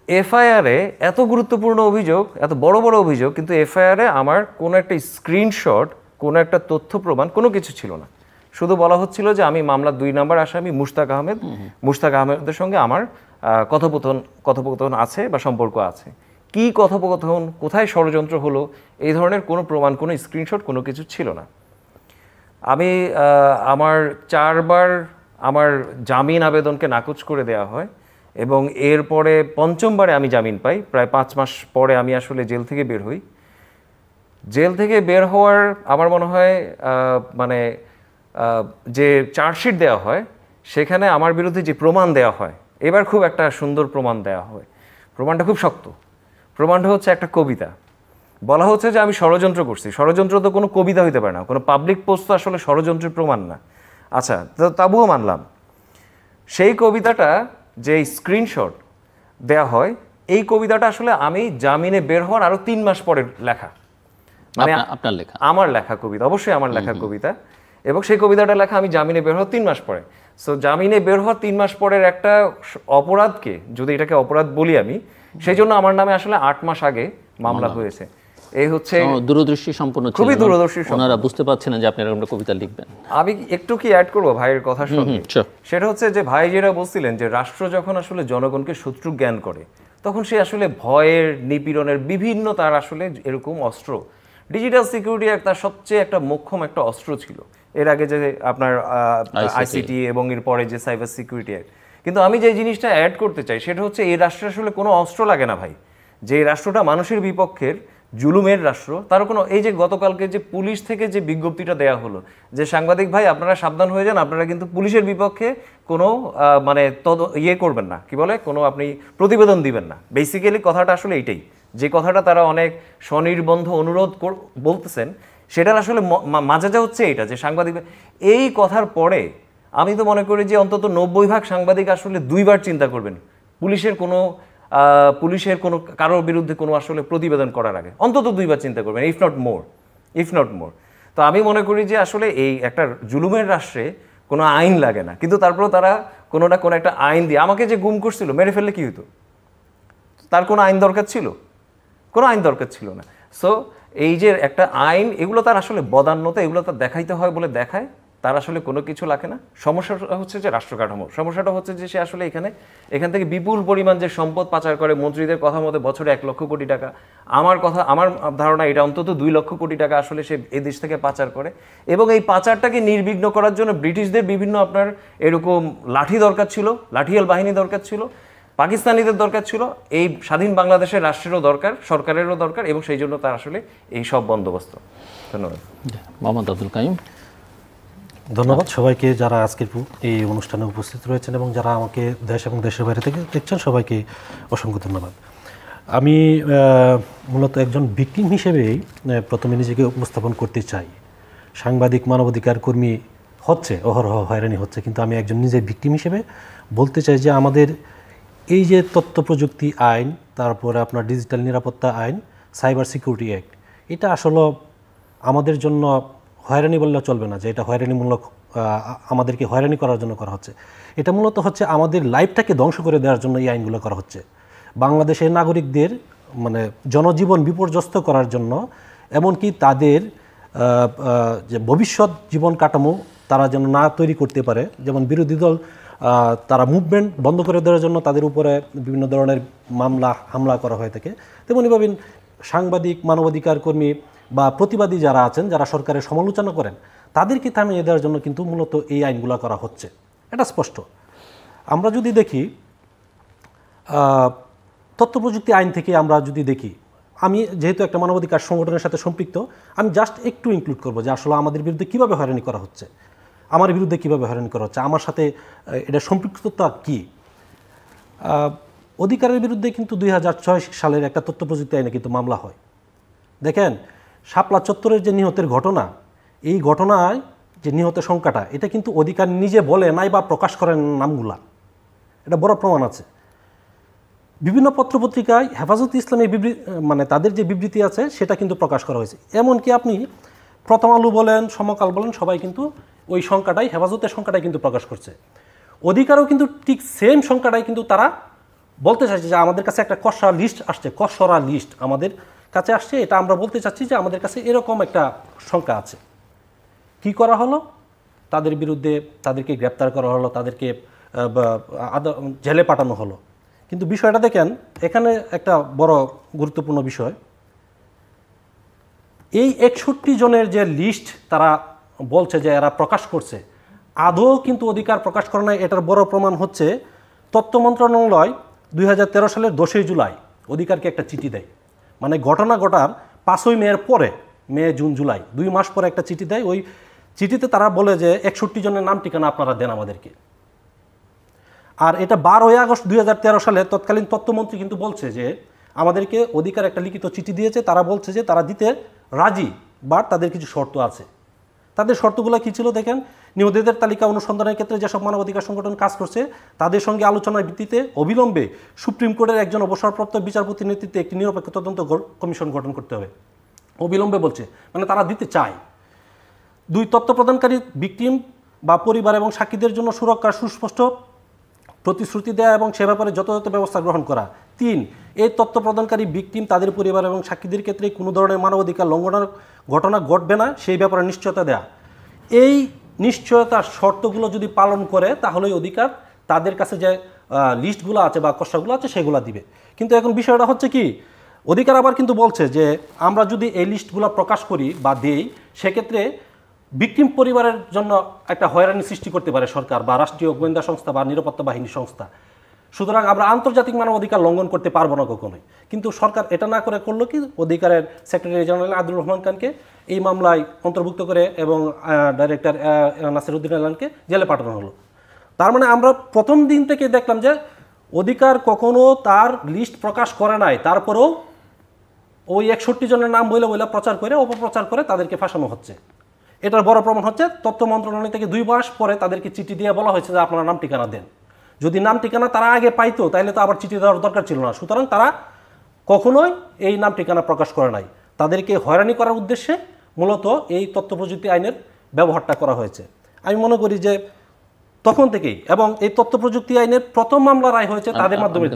এফআইআরে এত গুরুত্বপূর্ণ অভিযোগ, এত বড় বড় অভিযোগ, কিন্তু এফআইআরে আমার কোনো একটা স্ক্রিনশট, কোনো একটা তথ্য প্রমাণ, কোনো কিছু ছিল না। শুধু বলা হচ্ছিল যে আমি মামলার 2 নম্বর আসামি মুশতাক আহমেদের সঙ্গে আমার কথোপকথন আছে বা সম্পর্ক আছে। কি কথোপকথন, কোথায় ষড়যন্ত্র হলো, এই ধরনের কোনো প্রমাণ, কোনো স্ক্রিনশট, কোনো কিছু ছিল না। আমি আমার 4বার আমার জামিন আবেদনকে নাকচ করে দেওয়া হয় এবং এরপরে 5মবারে আমি জামিন পাই। প্রায় 5 মাস পরে আমি আসলে জেল থেকে বের হই। জেল থেকে বের হওয়ার আমার মনে হয় মানে যে চার্জশিট দেওয়া হয় সেখানে আমার বিরুদ্ধে যে প্রমাণ দেওয়া হয়, এবার খুব একটা সুন্দর প্রমাণ দেওয়া হয়। প্রমাণটা খুব শক্ত। প্রমাণটা হচ্ছে একটা কবিতা, বলা হচ্ছে যে আমি ষড়যন্ত্র করছি। ষড়যন্ত্র তো কোনো কবিতা হইতে পারে না, কোনো পাবলিক পোস্ট তো আসলে ষড়যন্ত্রের প্রমাণ না। আচ্ছা, তো তবুও মানলাম সেই কবিতাটা যে স্ক্রিনশট দেয়া হয়, এই কবিতাটা আসলে আমি জামিনে বের হওয়ার আরো 3 মাস পরের লেখা, মানে আপনার লেখা, আমার লেখা কবিতা, অবশ্যই আমার লেখা কবিতা। এবং সেই কবিতাটা লেখা আমি জামিনে বের হওয়ার 3 মাস পরে। সো জামিনে বের হওয়ার 3 মাস পরের একটা অপরাধকে, যদি এটাকে অপরাধ বলি আমি, সেই জন্য আমার নামে আসলে 8 মাস আগে মামলা হয়েছে। এই হচ্ছে দূরদর্শী সম্পন্ন, খুবই দূরদর্শী। ওনারা বুঝতে পারছেন না যে আপনি এরকম কবিতা লিখবেন। আমি একটু কি অ্যাড করবো ভাইয়ের কথার সঙ্গে? সেটা হচ্ছে যে ভাই যেটা বলছিলেন যে রাষ্ট্র যখন আসলে জনগণকে শত্রু জ্ঞান করে, তখন সে আসলে ভয়ের, নিপীড়নের বিভিন্ন তার আসলে এরকম অস্ত্র, ডিজিটাল সিকিউরিটি তার সবচেয়ে একটা মোক্ষম একটা অস্ত্র ছিল। এর আগে যে আপনার আইসিটি এবং এর পরে যে সাইবার সিকিউরিটি অ্যাক্ট। কিন্তু আমি যে জিনিসটা অ্যাড করতে চাই সেটা হচ্ছে এই রাষ্ট্রে আসলে কোনো অস্ত্র লাগে না ভাই। যে রাষ্ট্রটা মানুষের বিপক্ষের জুলুমের রাষ্ট্র, তার কোনো, এই যে গতকালকে যে পুলিশ থেকে যে বিজ্ঞপ্তিটা দেওয়া হলো যে সাংবাদিক ভাই আপনারা সাবধান হয়ে যান, আপনারা কিন্তু পুলিশের বিপক্ষে কোনো মানে ইয়ে করবেন না, কি বলে, কোনো আপনি প্রতিবেদন দিবেন না। বেসিক্যালি কথাটা আসলে এইটাই, যে কথাটা তারা অনেক স্বনির্বন্ধ অনুরোধ বলতেছেন, সেটার আসলে মাজাজা হচ্ছে এইটা যে সাংবাদিক, এই কথার পরে আমি তো মনে করি যে অন্তত 90% সাংবাদিক আসলে 2 বার চিন্তা করবেন পুলিশের কোনো কারোর বিরুদ্ধে কোনো আসলে প্রতিবেদন করার আগে, অন্তত 2 বার চিন্তা করবেন, ইফ নট মোর। তো আমি মনে করি যে আসলে এই একটা জুলুমের রাষ্ট্রে কোনো আইন লাগে না, কিন্তু তারপরেও তারা কোনো না কোনো একটা আইন দিয়ে, আমাকে যে গুম করছিল মেরে ফেললে কি হতো, তার কোনো আইন দরকার ছিল? কোনো আইন দরকার ছিল না। সো এই যে একটা আইন, এগুলো তার আসলে বদান্যতা, এগুলো তার দেখাইতে হয় বলে দেখায়, তার আসলে কোনো কিছু লাগে না। সমস্যাটা হচ্ছে যে রাষ্ট্র কাঠামো, সমস্যাটা হচ্ছে যে সে আসলে এখান থেকে বিপুল পরিমাণ যে সম্পদ পাচার করে, মন্ত্রীদের কথা মতো বছরে 1 লক্ষ কোটি টাকা, আমার ধারণা এটা অন্তত 2 লক্ষ কোটি টাকা আসলে সে এই দেশ থেকে পাচার করে। এবং এই পাচারটাকে নির্বিঘ্ন করার জন্য ব্রিটিশদের বিভিন্ন আপনার এরকম লাঠি দরকার ছিল, লাঠিয়াল বাহিনী দরকার ছিল, পাকিস্তানিদের দরকার ছিল, এই স্বাধীন বাংলাদেশের রাষ্ট্রেরও দরকার, সরকারেরও দরকার, এবং সেই জন্য তার আসলে এই সব বন্দোবস্ত। ধন্যবাদ। মোহাম্মদ আব্দুল কাইম। ধন্যবাদ সবাইকে যারা আজকের এই অনুষ্ঠানে উপস্থিত রয়েছেন এবং যারা আমাকে দেশ এবং দেশের বাইরে থেকে দেখছেন, সবাইকে অসংখ্য ধন্যবাদ। আমি মূলত একজন ভিকটিম হিসেবেই প্রথমে নিজেকে উপস্থাপন করতে চাই। সাংবাদিক, মানবাধিকার কর্মী হচ্ছে, অহরহ হয়রানি হচ্ছে, কিন্তু আমি একজন নিজে ভিকটিম হিসেবে বলতে চাই যে আমাদের এই যে তথ্য প্রযুক্তি আইন, তারপরে আপনার ডিজিটাল নিরাপত্তা আইন, সাইবার সিকিউরিটি অ্যাক্ট, এটা আসলে আমাদের জন্য হয়রানি বললে চলবে না যে এটা হয়রানিমূলক, আমাদেরকে হয়রানি করার জন্য করা হচ্ছে। এটা মূলত হচ্ছে আমাদের লাইফটাকে ধ্বংস করে দেওয়ার জন্য এই আইনগুলো করা হচ্ছে। বাংলাদেশের নাগরিকদের মানে জনজীবন বিপর্যস্ত করার জন্য, এমনকি তাদের যে ভবিষ্যৎ জীবন কাঠামো তারা যেন না তৈরি করতে পারে, যেমন বিরোধী দল তারা মুভমেন্ট বন্ধ করে দেওয়ার জন্য তাদের উপরে বিভিন্ন ধরনের মামলা হামলা করা হয়ে থাকে, তেমনিভাবে সাংবাদিক, মানবাধিকার কর্মী বা প্রতিবাদী যারা আছেন, যারা সরকারের সমালোচনা করেন, তাদেরকে থামিয়ে দেওয়ার জন্য কিন্তু মূলত এই আইনগুলো করা হচ্ছে। এটা স্পষ্ট। আমরা যদি দেখি তথ্য প্রযুক্তি আইন থেকে, আমরা যদি দেখি, আমি যেহেতু একটা মানবাধিকার সংগঠনের সাথে সম্পৃক্ত, আমি জাস্ট একটু ইনক্লুড করবো যে আসলে আমাদের বিরুদ্ধে কীভাবে হয়রানি করা হচ্ছে, আমার বিরুদ্ধে কীভাবে হয়রানি করা হচ্ছে, আমার সাথে এটা সম্পৃক্ততা কী। অধিকারের বিরুদ্ধে কিন্তু 2006 সালের একটা তথ্য প্রযুক্তি আইনে কিন্তু মামলা হয়। দেখেন, শাপলা চত্বরের যে নিহতের ঘটনা, এই ঘটনায় যে নিহতের সংখ্যাটা, এটা কিন্তু অধিকার নিজে বলে নাই বা প্রকাশ করেন নামগুলা, এটা বড় প্রমাণ আছে। বিভিন্ন পত্রপত্রিকায় হেফাজতে ইসলামের মানে তাদের যে বিবৃতি আছে সেটা কিন্তু প্রকাশ করা হয়েছে। এমনকি আপনি প্রথম আলো বলেন, সমকাল বলেন, সবাই কিন্তু ওই সংখ্যাটাই, হেফাজতের সংখ্যাটাই কিন্তু প্রকাশ করছে। অধিকারও কিন্তু ঠিক সেম সংখ্যাটাই কিন্তু তারা বলতে চাইছে যে আমাদের কাছে একটা খসড়া লিস্ট আসছে, খসড়া লিস্ট আমাদের কাছে আসছে, এটা আমরা বলতে চাচ্ছি যে আমাদের কাছে এরকম একটা সংখ্যা আছে। কি করা হলো? তাদের বিরুদ্ধে তাদেরকে গ্রেপ্তার করা হলো, তাদেরকে জেলে পাঠানো হলো। কিন্তু বিষয়টা দেখেন, এখানে একটা বড় গুরুত্বপূর্ণ বিষয়, এই 61 জনের যে লিস্ট তারা বলছে যে এরা প্রকাশ করছে, আদৌ কিন্তু অধিকার প্রকাশ করে নাই। এটার বড় প্রমাণ হচ্ছে তথ্য মন্ত্রণালয় 2013 সালের 10 জুলাই অধিকারকে একটা চিঠি দেয়। মানে ঘটনা ঘটার 5ই মের পরে, মে, জুন, জুলাই 2 মাস পরে একটা চিঠি দেয়। ওই চিঠিতে তারা বলে যে 61 জনের নাম ঠিকানা আপনারা দেন আমাদেরকে। আর এটা 12 আগস্ট 2013 সালে তৎকালীন তথ্যমন্ত্রী কিন্তু বলছে যে আমাদেরকে অধিকার একটা লিখিত চিঠি দিয়েছে, তারা বলছে যে তারা দিতে রাজি, বাট তাদের কিছু শর্ত আছে। তাদের শর্তগুলো কী ছিল দেখেন, নিয়োগীদের তালিকা অনুসন্ধানের ক্ষেত্রে যেসব মানবাধিকার সংগঠন কাজ করছে তাদের সঙ্গে আলোচনার ভিত্তিতে অবিলম্বে সুপ্রিম কোর্টের একজন অবসরপ্রাপ্ত বিচারপতির নেতৃত্বে একটি নিরপেক্ষ তদন্ত কমিশন গঠন করতে হবে। অবিলম্বে বলছে, মানে তারা দিতে চায়। 2, তথ্য প্রদানকারী ভিকটিম বা পরিবার এবং সাক্ষীদের জন্য সুরক্ষার সুস্পষ্ট প্রতিশ্রুতি দেওয়া এবং সে ব্যাপারে যথাযথ ব্যবস্থা গ্রহণ করা। 3, এই তথ্য প্রদানকারী ভিকটিম তাদের পরিবার এবং সাক্ষীদের ক্ষেত্রে কোনো ধরনের মানবাধিকার লঙ্ঘনের ঘটনা ঘটবে না সেই ব্যাপারে নিশ্চয়তা দেয়া। এই নিশ্চয়তার শর্তগুলো যদি পালন করে তাহলেই অধিকার তাদের কাছে যে লিস্টগুলো আছে বা কষাগুলো আছে সেগুলো দিবে। কিন্তু এখন বিষয়টা হচ্ছে কি, অধিকার আবার কিন্তু বলছে যে আমরা যদি এই লিস্টগুলো প্রকাশ করি বা দেই সেক্ষেত্রে ভিকটিম পরিবারের জন্য একটা হয়রানি সৃষ্টি করতে পারে সরকার বা রাষ্ট্রীয় গোয়েন্দা সংস্থা বা নিরাপত্তা বাহিনী সংস্থা। সুতরাং আমরা আন্তর্জাতিক মানবাধিকার লঙ্ঘন করতে পারবো না কখনোই। কিন্তু সরকার এটা না করে করলো কি, অধিকারের সেক্রেটারি জেনারেল আব্দুর রহমান খানকে এই মামলায় অন্তর্ভুক্ত করে এবং ডাইরেক্টর নাসিরউদ্দিন আলমকে জেলে পাঠানো হলো। তার মানে আমরা প্রথম দিন থেকে দেখলাম যে অধিকার কখনো তার লিস্ট প্রকাশ করে নাই, তারপরেও ওই 61 জনের নাম বইলে প্রচার করে অপপ্রচার করে তাদেরকে ফাঁসানো হচ্ছে। এটার বড় প্রমাণ হচ্ছে তথ্য মন্ত্রণালয় থেকে 2 মাস পরে তাদেরকে চিঠি দিয়ে বলা হয়েছে যে আপনারা নাম ঠিকানা দেন। যদি নাম ঠিকানা তারা আগে পাইতো তাহলে তো আবার চিঠি দেওয়ার দরকার ছিল না। সুতরাং তারা কখনোই এই নাম ঠিকানা প্রকাশ করে নাই, তাদেরকে হয়রানি করার উদ্দেশ্যে মূলত এই তথ্য প্রযুক্তি আইনের ব্যবহারটা করা হয়েছে। আমি মনে করি যে তখন থেকেই, এবং এই তথ্য প্রযুক্তি আইনের প্রথম মামলা রায় হয়েছে তাদের মাধ্যমে।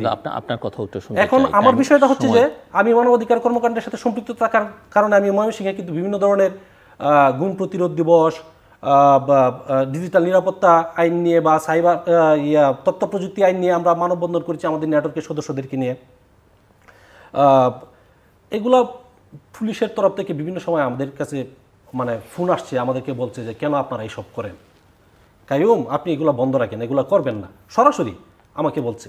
আপনার কথা উত্তর শুনতে এখন আমার বিষয়টা হচ্ছে যে আমি মানবাধিকার কর্মকাণ্ডের সাথে সম্পৃক্ত থাকার কারণে আমি ময়মনসিংহে কিন্তু বিভিন্ন ধরনের গুম প্রতিরোধ দিবস বা ডিজিটাল নিরাপত্তা আইন নিয়ে বা সাইবার তথ্য প্রযুক্তি আইন নিয়ে আমরা মানববন্ধন করেছি আমাদের নেটওয়ার্কের সদস্যদেরকে নিয়ে। এগুলো পুলিশের তরফ থেকে বিভিন্ন সময় আমাদের কাছে মানে ফোন আসছে, আমাদেরকে বলছে যে কেন আপনারা এইসব করেন, কাইয়ুম আপনি এগুলো বন্ধ রাখেন, এগুলো করবেন না, সরাসরি আমাকে বলছে।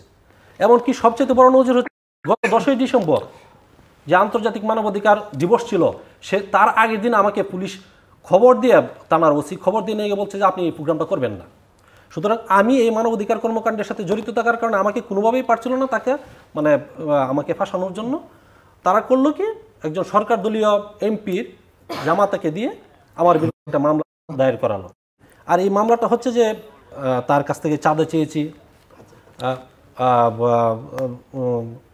এমনকি সবচেয়ে বড় নজির হচ্ছে গত 10ই ডিসেম্বর যে আন্তর্জাতিক মানবাধিকার দিবস ছিল, সে তার আগের দিন আমাকে পুলিশ খবর দিয়ে, থানার ওসি খবর দিয়ে নিয়ে বলছে যে আপনি এই প্রোগ্রামটা করবেন না। সুতরাং আমি এই মানবাধিকার কর্মকাণ্ডের সাথে জড়িত থাকার কারণে আমাকে কোনোভাবেই পারছিল না তাকে মানে আমাকে ফাঁসানোর জন্য। তারা করলো কি, একজন সরকার দলীয় এমপির জামাতাকে দিয়ে আমার বিরুদ্ধে একটা মামলা দায়ের করালো। আর এই মামলাটা হচ্ছে যে তার কাছ থেকে চাঁদা চেয়েছি,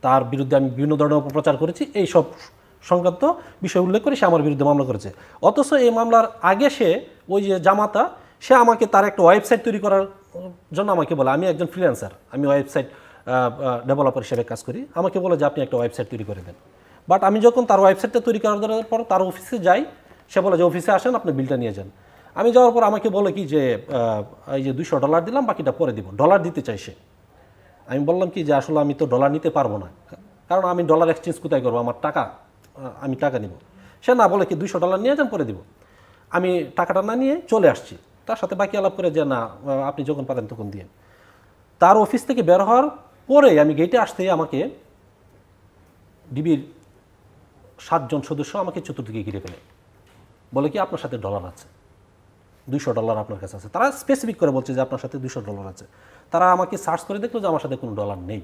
তার বিরুদ্ধে আমি বিভিন্ন ধরনের অপপ্রচার করেছি, এই সব সংক্রান্ত বিষয় উল্লেখ করে সে আমার বিরুদ্ধে মামলা করেছে। অথচ এই মামলার আগে সে ওই যে জামাতা, সে আমাকে তার একটা ওয়েবসাইট তৈরি করার জন্য আমাকে বলে, আমি একজন ফ্রিল্যান্সার, আমি ওয়েবসাইট ডেভেলপার হিসেবে কাজ করি, আমাকে বলে যে আপনি একটা ওয়েবসাইট তৈরি করে দেন। বাট আমি যখন তার ওয়েবসাইটটা তৈরি করার পর তার অফিসে যাই, সে বলে যে অফিসে আসেন আপনি বিলটা নিয়ে যান। আমি যাওয়ার পর আমাকে বলে কি যে এই যে $200 দিলাম, বাকিটা পরে দিব, ডলার দিতে চাই সে। আমি বললাম কি যে আসলে আমি তো ডলার নিতে পারবো না, কারণ আমি ডলার এক্সচেঞ্জ কোথায় করবো, আমার টাকা, আমি টাকা নিব। সে না বলে কি $200 নিয়ে যান, পরে দিব। আমি টাকাটা না নিয়ে চলে আসছি, তার সাথে বাকি আলাপ করে যে না আপনি যখন পারেন তখন দিয়ে। তার অফিস থেকে বের হওয়ার পরে আমি গেটে আসতে আমাকে ডিবির 7 জন সদস্য আমাকে চতুর্দিকে ঘিরে ফেলে, বলে কি আপনার সাথে ডলার আছে, $200 আপনার কাছে আছে। তারা স্পেসিফিক করে বলছে যে আপনার সাথে $200 আছে। তারা আমাকে সার্চ করে দেখলো যে আমার সাথে কোনো ডলার নেই।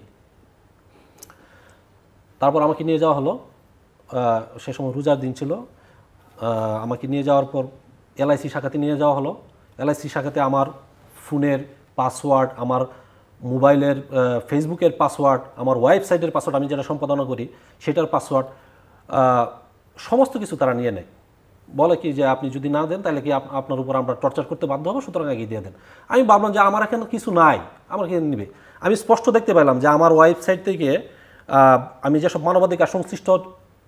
তারপর আমাকে নিয়ে যাওয়া হলো, সে সময় রোজার দিন ছিল, আমাকে নিয়ে যাওয়ার পর এলআইসি শাখাতে নিয়ে যাওয়া হলো। এলআইসি শাখাতে আমার ফোনের পাসওয়ার্ড, আমার মোবাইলের ফেসবুকের পাসওয়ার্ড, আমার ওয়েবসাইটের পাসওয়ার্ড, আমি যেটা সম্পাদনা করি সেটার পাসওয়ার্ড, সমস্ত কিছু তারা নিয়ে নেয়। বলে কি যে আপনি যদি না দেন তাহলে কি আপনার উপর আমরা টর্চার করতে বাধ্য হবো, সুতরাং এগিয়ে দিয়ে দেন। আমি ভাবলাম যে আমার এখানে কিছু নাই, আমার এখানে নেবে। আমি স্পষ্ট দেখতে পেলাম যে আমার ওয়েবসাইট থেকে আমি যেসব মানবাধিকার সংশ্লিষ্ট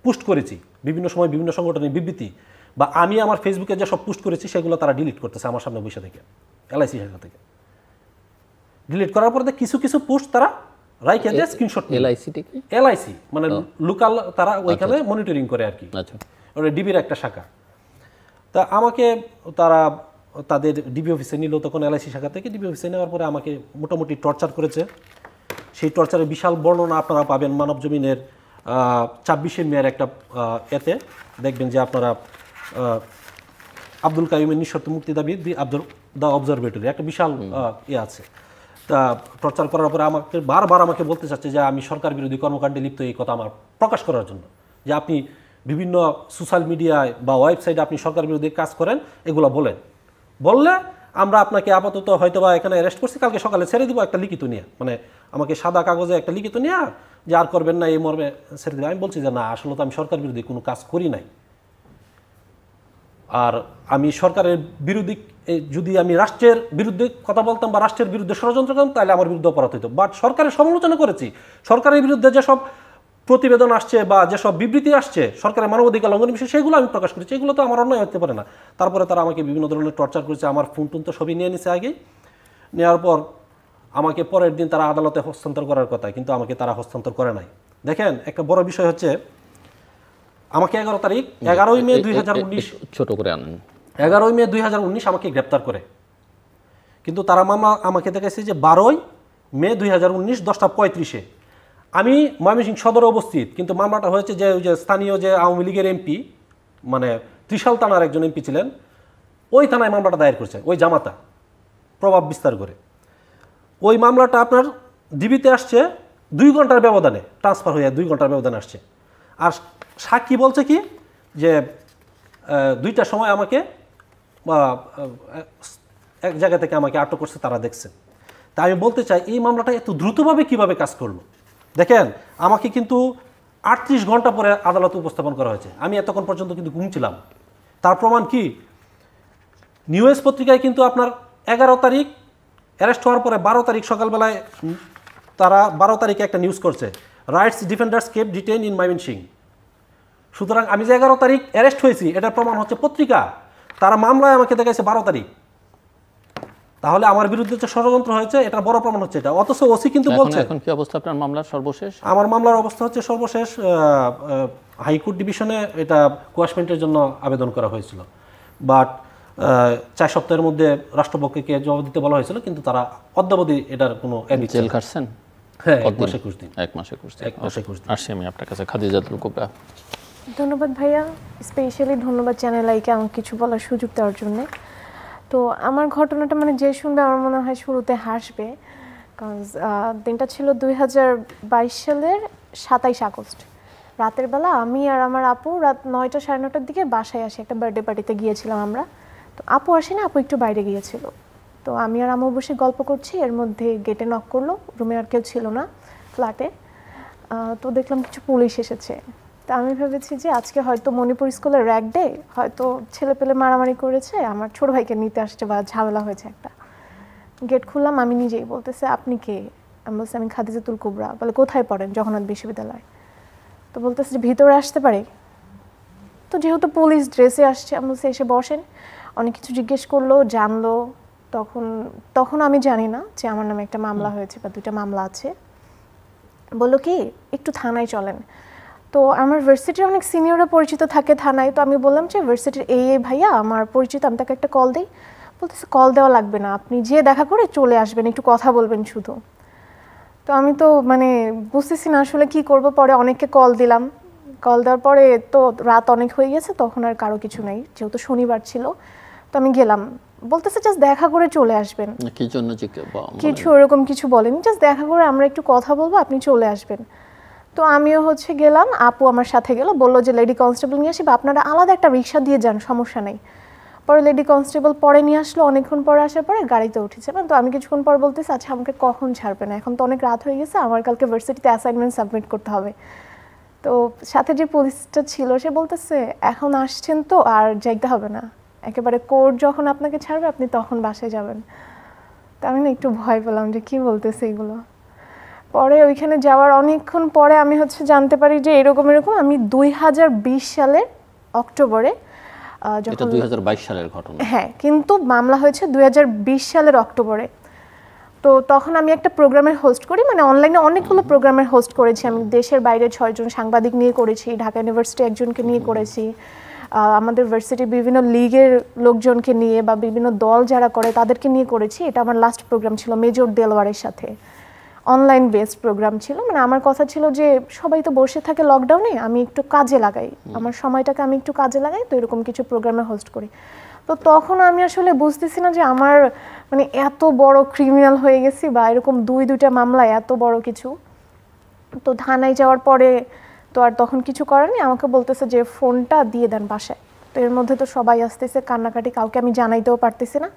পোস্ট করেছি, বিভিন্ন সময় বিভিন্ন সংগঠনের বিবৃতি, বা আমি আমার ফেসবুকে যেসব পোস্ট করেছি সেগুলো তারা ডিলিট করতেছে আমার সামনে বসে থেকে, এলআইসি শাখা থেকে ডিলিট করার পরে কিছু কিছু পোস্ট তারা রাইখে দিয়ে স্ক্রিনশট। এলআইসি মানে লোকাল, তারা ওইখানে মনিটরিং করে আর কি, ওটা ডিবির একটা শাখা। তা আমাকে তারা তাদের ডিবি অফিসে নিল, তখন এলআইসি শাখা থেকে ডিবি অফিসে নেওয়ার পরে আমাকে মোটামুটি টর্চার করেছে। সেই টর্চারের বিশাল বর্ণনা আপনারা পাবেন মানব জমিনের 26শে মেয়ের একটা এতে, দেখবেন যে আপনারা আব্দুল কাইয়ুমের নিঃশর্ত মুক্তি দাবি দ্য অবজারভেটরি একটা বিশাল আছে। তা প্রচার করার পরে আমাকে বারবার আমাকে বলতে চাচ্ছে যে আমি সরকার বিরোধী কর্মকাণ্ডে লিপ্ত, এই কথা আমার প্রকাশ করার জন্য, যে আপনি বিভিন্ন সোশ্যাল মিডিয়ায় বা ওয়েবসাইটে আপনি সরকার বিরোধী কাজ করেন, এগুলো বললে আমরা আপনাকে আপাতত হয়তো বা এখানে অ্যারেস্ট করছি, কালকে সকালে ছেড়ে দিব একটা লিখিত নিয়ে, মানে আমাকে সাদা কাগজে একটা লিখিত নিয়ে যে আর করবেন না এই মর্মে ছেড়ে দেবে। আমি বলছি যে না, আসলে তো আমি সরকার বিরোধী কোনো কাজ করি নাই, আর আমি সরকারের বিরোধী যদি আমি রাষ্ট্রের বিরুদ্ধে কথা বলতাম বা রাষ্ট্রের বিরুদ্ধে ষড়যন্ত্র করতাম তাহলে আমার বিরুদ্ধে অপরাধ হইতো। বাট সরকারের সমালোচনা করেছি, সরকারের বিরুদ্ধে যেসব প্রতিবেদন আসছে বা যেসব বিবৃতি আসছে সরকারের মানবাধিকার লঙ্ঘনের বিষয়ে, সেগুলো আমি প্রকাশ করেছি। এগুলো তো আমার অন্যায় হতে পারে না। তারপরে তারা আমাকে বিভিন্ন ধরনের টর্চার করেছে, আমার ফোন টোন তো সবই নিয়ে নিছে আগেই। নেওয়ার পর আমাকে পরের দিন তারা আদালতে হস্তান্তর করার কথা, কিন্তু আমাকে তারা হস্তান্তর করে নাই। দেখেন, একটা বড় বিষয় হচ্ছে আমাকে 11 তারিখ 11ই মে 2019 ছোট করে আনেন 11ই মে 2019 আমাকে গ্রেপ্তার করে, কিন্তু তারা মামলা আমাকে দেখাইছে যে 12ই মে 2019 10টা 35-এ। আমি ময়মনসিংহ সদরে অবস্থিত, কিন্তু মামলাটা হয়েছে যে ওই যে স্থানীয় যে আওয়ামী লীগের এমপি, মানে ত্রিশাল থানার একজন এমপি ছিলেন, ওই থানায় মামলাটা দায়ের করছে, ওই জামাতা প্রভাব বিস্তার করে। ওই মামলাটা আপনার ডিবিতে আসছে 2 ঘন্টার ব্যবধানে, ট্রান্সফার হয়ে 2 ঘন্টার ব্যবধানে আসছে। আর সাক্ষী বলছে কি যে 2টার সময় আমাকে এক জায়গা থেকে আমাকে আটক করছে, তারা দেখছে। তা আমি বলতে চাই এই মামলাটা এত দ্রুতভাবে কিভাবে কাজ করলো। দেখেন, আমাকে কিন্তু 38 ঘন্টা পরে আদালতে উপস্থাপন করা হয়েছে, আমি এতক্ষণ পর্যন্ত কিন্তু ঘুমছিলাম। তার প্রমাণ কি, নিউজ পত্রিকায় কিন্তু আপনার 11 তারিখ অ্যারেস্ট হওয়ার পরে 12 তারিখ সকালবেলায় তারা 12 তারিখে একটা নিউজ করছে, rights defenders kept detain in Mymensingh. সুতরাং আমি যে 11 তারিখ অ্যারেস্ট হয়েছি এটার প্রমাণ হচ্ছে পত্রিকা, তারা মামলায় আমাকে দেখাইছে 12 তারিখ। তাহলে আমার বিরুদ্ধে যে ষড়যন্ত্র হয়েছে এটা বড় প্রমাণ হচ্ছে এটা। অথচ ওসি কিন্তু বলছে। এখন কি অবস্থা আপনার মামলার সর্বশেষ? আমার মামলার অবস্থা হচ্ছে সর্বশেষ হাইকোর্ট ডিভিশনে এটা কোয়াশমেন্টের জন্য আবেদন করা হয়েছিল, বাট 4 সপ্তাহের মধ্যে রাষ্ট্রপক্ষকে জবাব দিতে বলা হয়েছিল, কিন্তু তারা অদ্যাবধি এটার কোনো জেল খাটছেন? হ্যাঁ, 1 মাস 21 দিন। 1 মাস 21 দিন। 1 মাস 21 দিন। আসছি আমি আপনার কাছে, খাদিজাতুল কুবরা। ধন্যবাদ ভাইয়া, স্পেশালি ধন্যবাদ চ্যানেল আইকে আমাকে কিছু বলার সুযোগ দেওয়ার জন্য। তো আমার ঘটনাটা মানে যে শুনবে আমার মনে হয় শুরুতে হাসবে, কারণ দিনটা ছিল 2022 সালের 27 আগস্ট। রাতের বেলা আমি আর আমার আপু রাত 9টা 9:30টার দিকে বাসায় আসি, একটা বার্থডে পার্টিতে গিয়েছিলাম আমরা। তো আপু আসেনি, আপু একটু বাইরে গিয়েছিল। তো আমি আর আম্মু বসে গল্প করছি, এর মধ্যে গেটে নক করলো, রুমে আর কেউ ছিল না ফ্ল্যাটে। তো দেখলাম কিছু পুলিশ এসেছে। তা আমি ভেবেছি যে আজকে হয়তো মণিপুর স্কুলের র্যাগ ডে, হয়তো ছেলে পেলে মারামারি করেছে, আমার ছোট ভাইকে নিতে আসছে বা ঝামেলা হয়েছে একটা। গেট খুললাম, আমি নিজেই বলতেছে আপনি কে? আমি বলছি আমি খাদিজাতুল কুবরা। বলে কোথায় পড়েন? জগন্নাথ বিশ্ববিদ্যালয়। তো বলতেছে যে ভিতরে আসতে পারি? তো যেহেতু পুলিশ ড্রেসে আসছে, আমি বলছি এসে বসেন। অনেক কিছু জিজ্ঞেস করলো, জানলো। তখন আমি জানি না যে আমার নামে একটা মামলা হয়েছে বা 2টা মামলা আছে। বললো কি একটু থানায় চলেন। তো আমার ভার্সিটির অনেক সিনিয়ররা পরিচিত থাকে থানায়, তো আমি বললাম যে ভার্সিটির এই ভাইয়া আমার পরিচিত, আমি তাকে একটা কল দিই। বলতেছে কল দেওয়া লাগবে না, আপনি যেয়ে দেখা করে চলে আসবেন, একটু কথা বলবেন শুধু। তো আমি তো মানে বুঝতেছি না আসলে কি করব। পরে অনেককে কল দিলাম, কল দেওয়ার পরে তো রাত অনেক হয়ে গেছে, তখন আর কারো কিছু নাই, যেহেতু শনিবার ছিল। তো আমি গেলাম, বলতেছে জাস্ট দেখা করে চলে আসবেন। কি জন্য কিছু ওরকম কিছু বলেনি, জাস্ট দেখা করে আমরা একটু কথা বলবো, আপনি চলে আসবেন। তো আমিও গেলাম, আপু আমার সাথে গেল, বললো যে লেডি কনস্টেবল নিয়ে আসি বা আপনারা আলাদা একটা রিক্সা দিয়ে যান, সমস্যা নেই। পরে লেডি কনস্টেবল পরে নিয়ে আসলো, অনেকক্ষণ পরে আসার পরে গাড়িতে উঠেছে। তো আমি কিছুক্ষণ পর বলতেছি আচ্ছা আমাকে কখন ছাড়বে না, এখন তো অনেক রাত হয়ে গেছে, আমার কালকে ভার্সিটিতে অ্যাসাইনমেন্ট সাবমিট করতে হবে। তো সাথে যে পুলিশটা ছিল সে বলতেছে এখন আসছেন তো আর যাইতে হবে না, একেবারে কোর্ট যখন আপনাকে ছাড়বে আপনি তখন বাসায় যাবেন। তো আমি না একটু ভয় পেলাম যে কি বলতেছে এগুলো। পরে ওইখানে যাওয়ার অনেকক্ষণ পরে আমি জানতে পারি যে এরকম আমি 2020 সালের অক্টোবরে, যখন 2022 সালের ঘটনা, হ্যাঁ, কিন্তু মামলা হয়েছে 2020 সালের অক্টোবরে। তো তখন আমি একটা প্রোগ্রামের হোস্ট করি, মানে অনলাইনে অনেকগুলো প্রোগ্রামের হোস্ট করেছি আমি, দেশের বাইরে 6 জন সাংবাদিক নিয়ে করেছি, ঢাকা ইউনিভার্সিটি একজনকে নিয়ে করেছি, আমাদের ভার্সিটির বিভিন্ন লিগের লোকজনকে নিয়ে বা বিভিন্ন দল যারা করে তাদেরকে নিয়ে করেছি। এটা আমার লাস্ট প্রোগ্রাম ছিল মেজর দেলওয়ারের সাথে। অনলাইন বেসড প্রোগ্রাম ছিল। মানে আমার কথা ছিল যে সবাই তো বসে থাকে লকডাউনে, আমি একটু কাজে লাগাই, আমার সময়টাকে আমি একটু কাজে লাগাই, তো এরকম কিছু প্রোগ্রামে হোস্ট করি। তো তখন আমি আসলে বুঝতেছি না যে আমার মানে এত বড় ক্রিমিনাল হয়ে গেছি বা এরকম দুইটা মামলায় এত বড় কিছু। তো থানায় যাওয়ার পরে তো আর তখন কিছু করার নেই, আমাকে বলতেছে যে ফোনটা দিয়ে দেন বাসায়। তো এর মধ্যে তো সবাই আসতেছে, কান্নাকাটি, কাউকে আমি জানাইতেও পারতেছি না।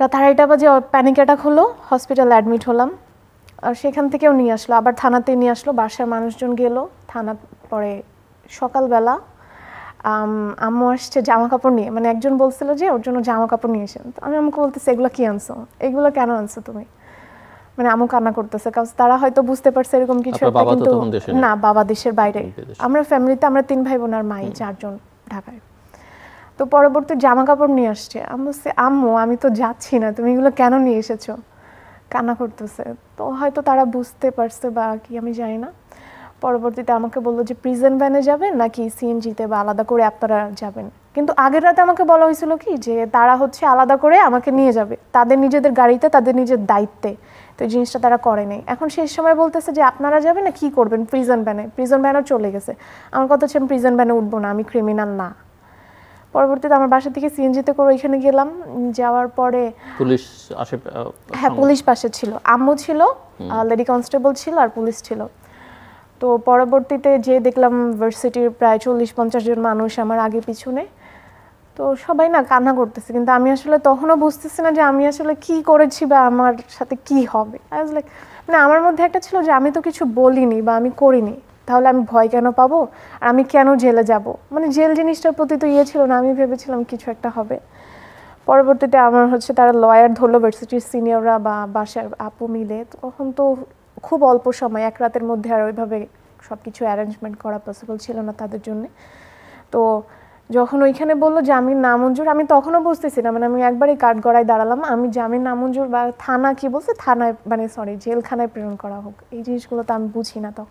রাত 2:30 বাজে প্যানিক অ্যাটাক হলো, হসপিটালে অ্যাডমিট হলাম। আর সেখান থেকেও নিয়ে আসলো, আবার থানাতে নিয়ে আসলো, বাসার মানুষজন গেল থানা। পরে সকালবেলা আম্মু আসছে জামা কাপড় নিয়ে, মানে একজন বলছিল যে ওর জন্য জামা কাপড় নিয়ে এসেন। তো আমি আমাকে বলতেছি এগুলো কি আনছো, এগুলো কেন আনছো তুমি? মানে আম্মু কান্না করতেছে, কারণ তারা হয়তো বুঝতে পারছে এরকম কিছু একটা, কিন্তু না, বাবা দেশের বাইরে। আমরা ফ্যামিলিতে আমরা 3 ভাই বোন আর মাই 4 জন ঢাকায়। তো পরবর্তী জামা কাপড় নিয়ে আসছে, আম্মু আমি তো যাচ্ছি না, তুমি এগুলো কেন নিয়ে এসেছো? কান্না করতেছে। তো হয়তো তারা বুঝতে পারছে বা কি আমি জানি না। পরবর্তীতে আমাকে বললো যে প্রিজন ভ্যানে যাবেন নাকি সিএনজিতে বা আলাদা করে আপনারা যাবেন। কিন্তু আগের রাতে আমাকে বলা হয়েছিল কি যে তারা হচ্ছে আলাদা করে আমাকে নিয়ে যাবে তাদের নিজেদের গাড়িতে, তাদের নিজের দায়িত্বে। তো এই জিনিসটা তারা করে নাই। এখন শেষ সময় বলতেছে যে আপনারা যাবেন না, কি করবেন প্রিজন ভ্যানে? প্রিজন ভ্যানও চলে গেছে। আমার কথা হচ্ছে আমি প্রিজন ভ্যানে উঠবো না, আমি ক্রিমিনাল না। পরবর্তীতে আমার বাসা থেকে সিএনজিতে করে ওইখানে গেলাম। যাওয়ার পরে পুলিশ আসে? হ্যাঁ, পুলিশ পাশে ছিল, আম্মু ছিল, লেডি কনস্টেবল ছিল আর পুলিশ ছিল। তো পরবর্তীতে যে দেখলাম ভার্সিটির প্রায় 40-50 জন মানুষ আমার আগে পিছনে। তো সবাই না কান্না করতেছে, কিন্তু আমি আসলে তখনও বুঝতেছি না যে আমি আসলে কি করেছি বা আমার সাথে কি হবে। আই ওয়াজ লাইক, মানে আমার মধ্যে একটা ছিল যে আমি তো কিছু বলিনি বা আমি করিনি, তাহলে আমি ভয় কেন পাবো আর আমি কেন জেলে যাব? মানে জেল জিনিসটার প্রতি তো ছিল না, আমি ভেবেছিলাম কিছু একটা হবে। পরবর্তীতে আমার হচ্ছে তারা লয়ার ধরলো, ভার্সিটির সিনিয়ররা বা বাসার আপু মিলে। তখন তো খুব অল্প সময়, 1 রাতের মধ্যে আর ওইভাবে সব কিছু অ্যারেঞ্জমেন্ট করা পসিবল ছিল না তাদের জন্য। তো যখন ওইখানে বললো জামিন নামঞ্জুর, আমি তখনও বুঝতেছি না, মানে আমি একবারই কাঠগড়ায় দাঁড়ালাম, আমি জামিন নামঞ্জুর বা থানা কি বলছে, থানায় মানে জেলখানায় প্রেরণ করা হোক, এই জিনিসগুলো তো আমি বুঝি না। তো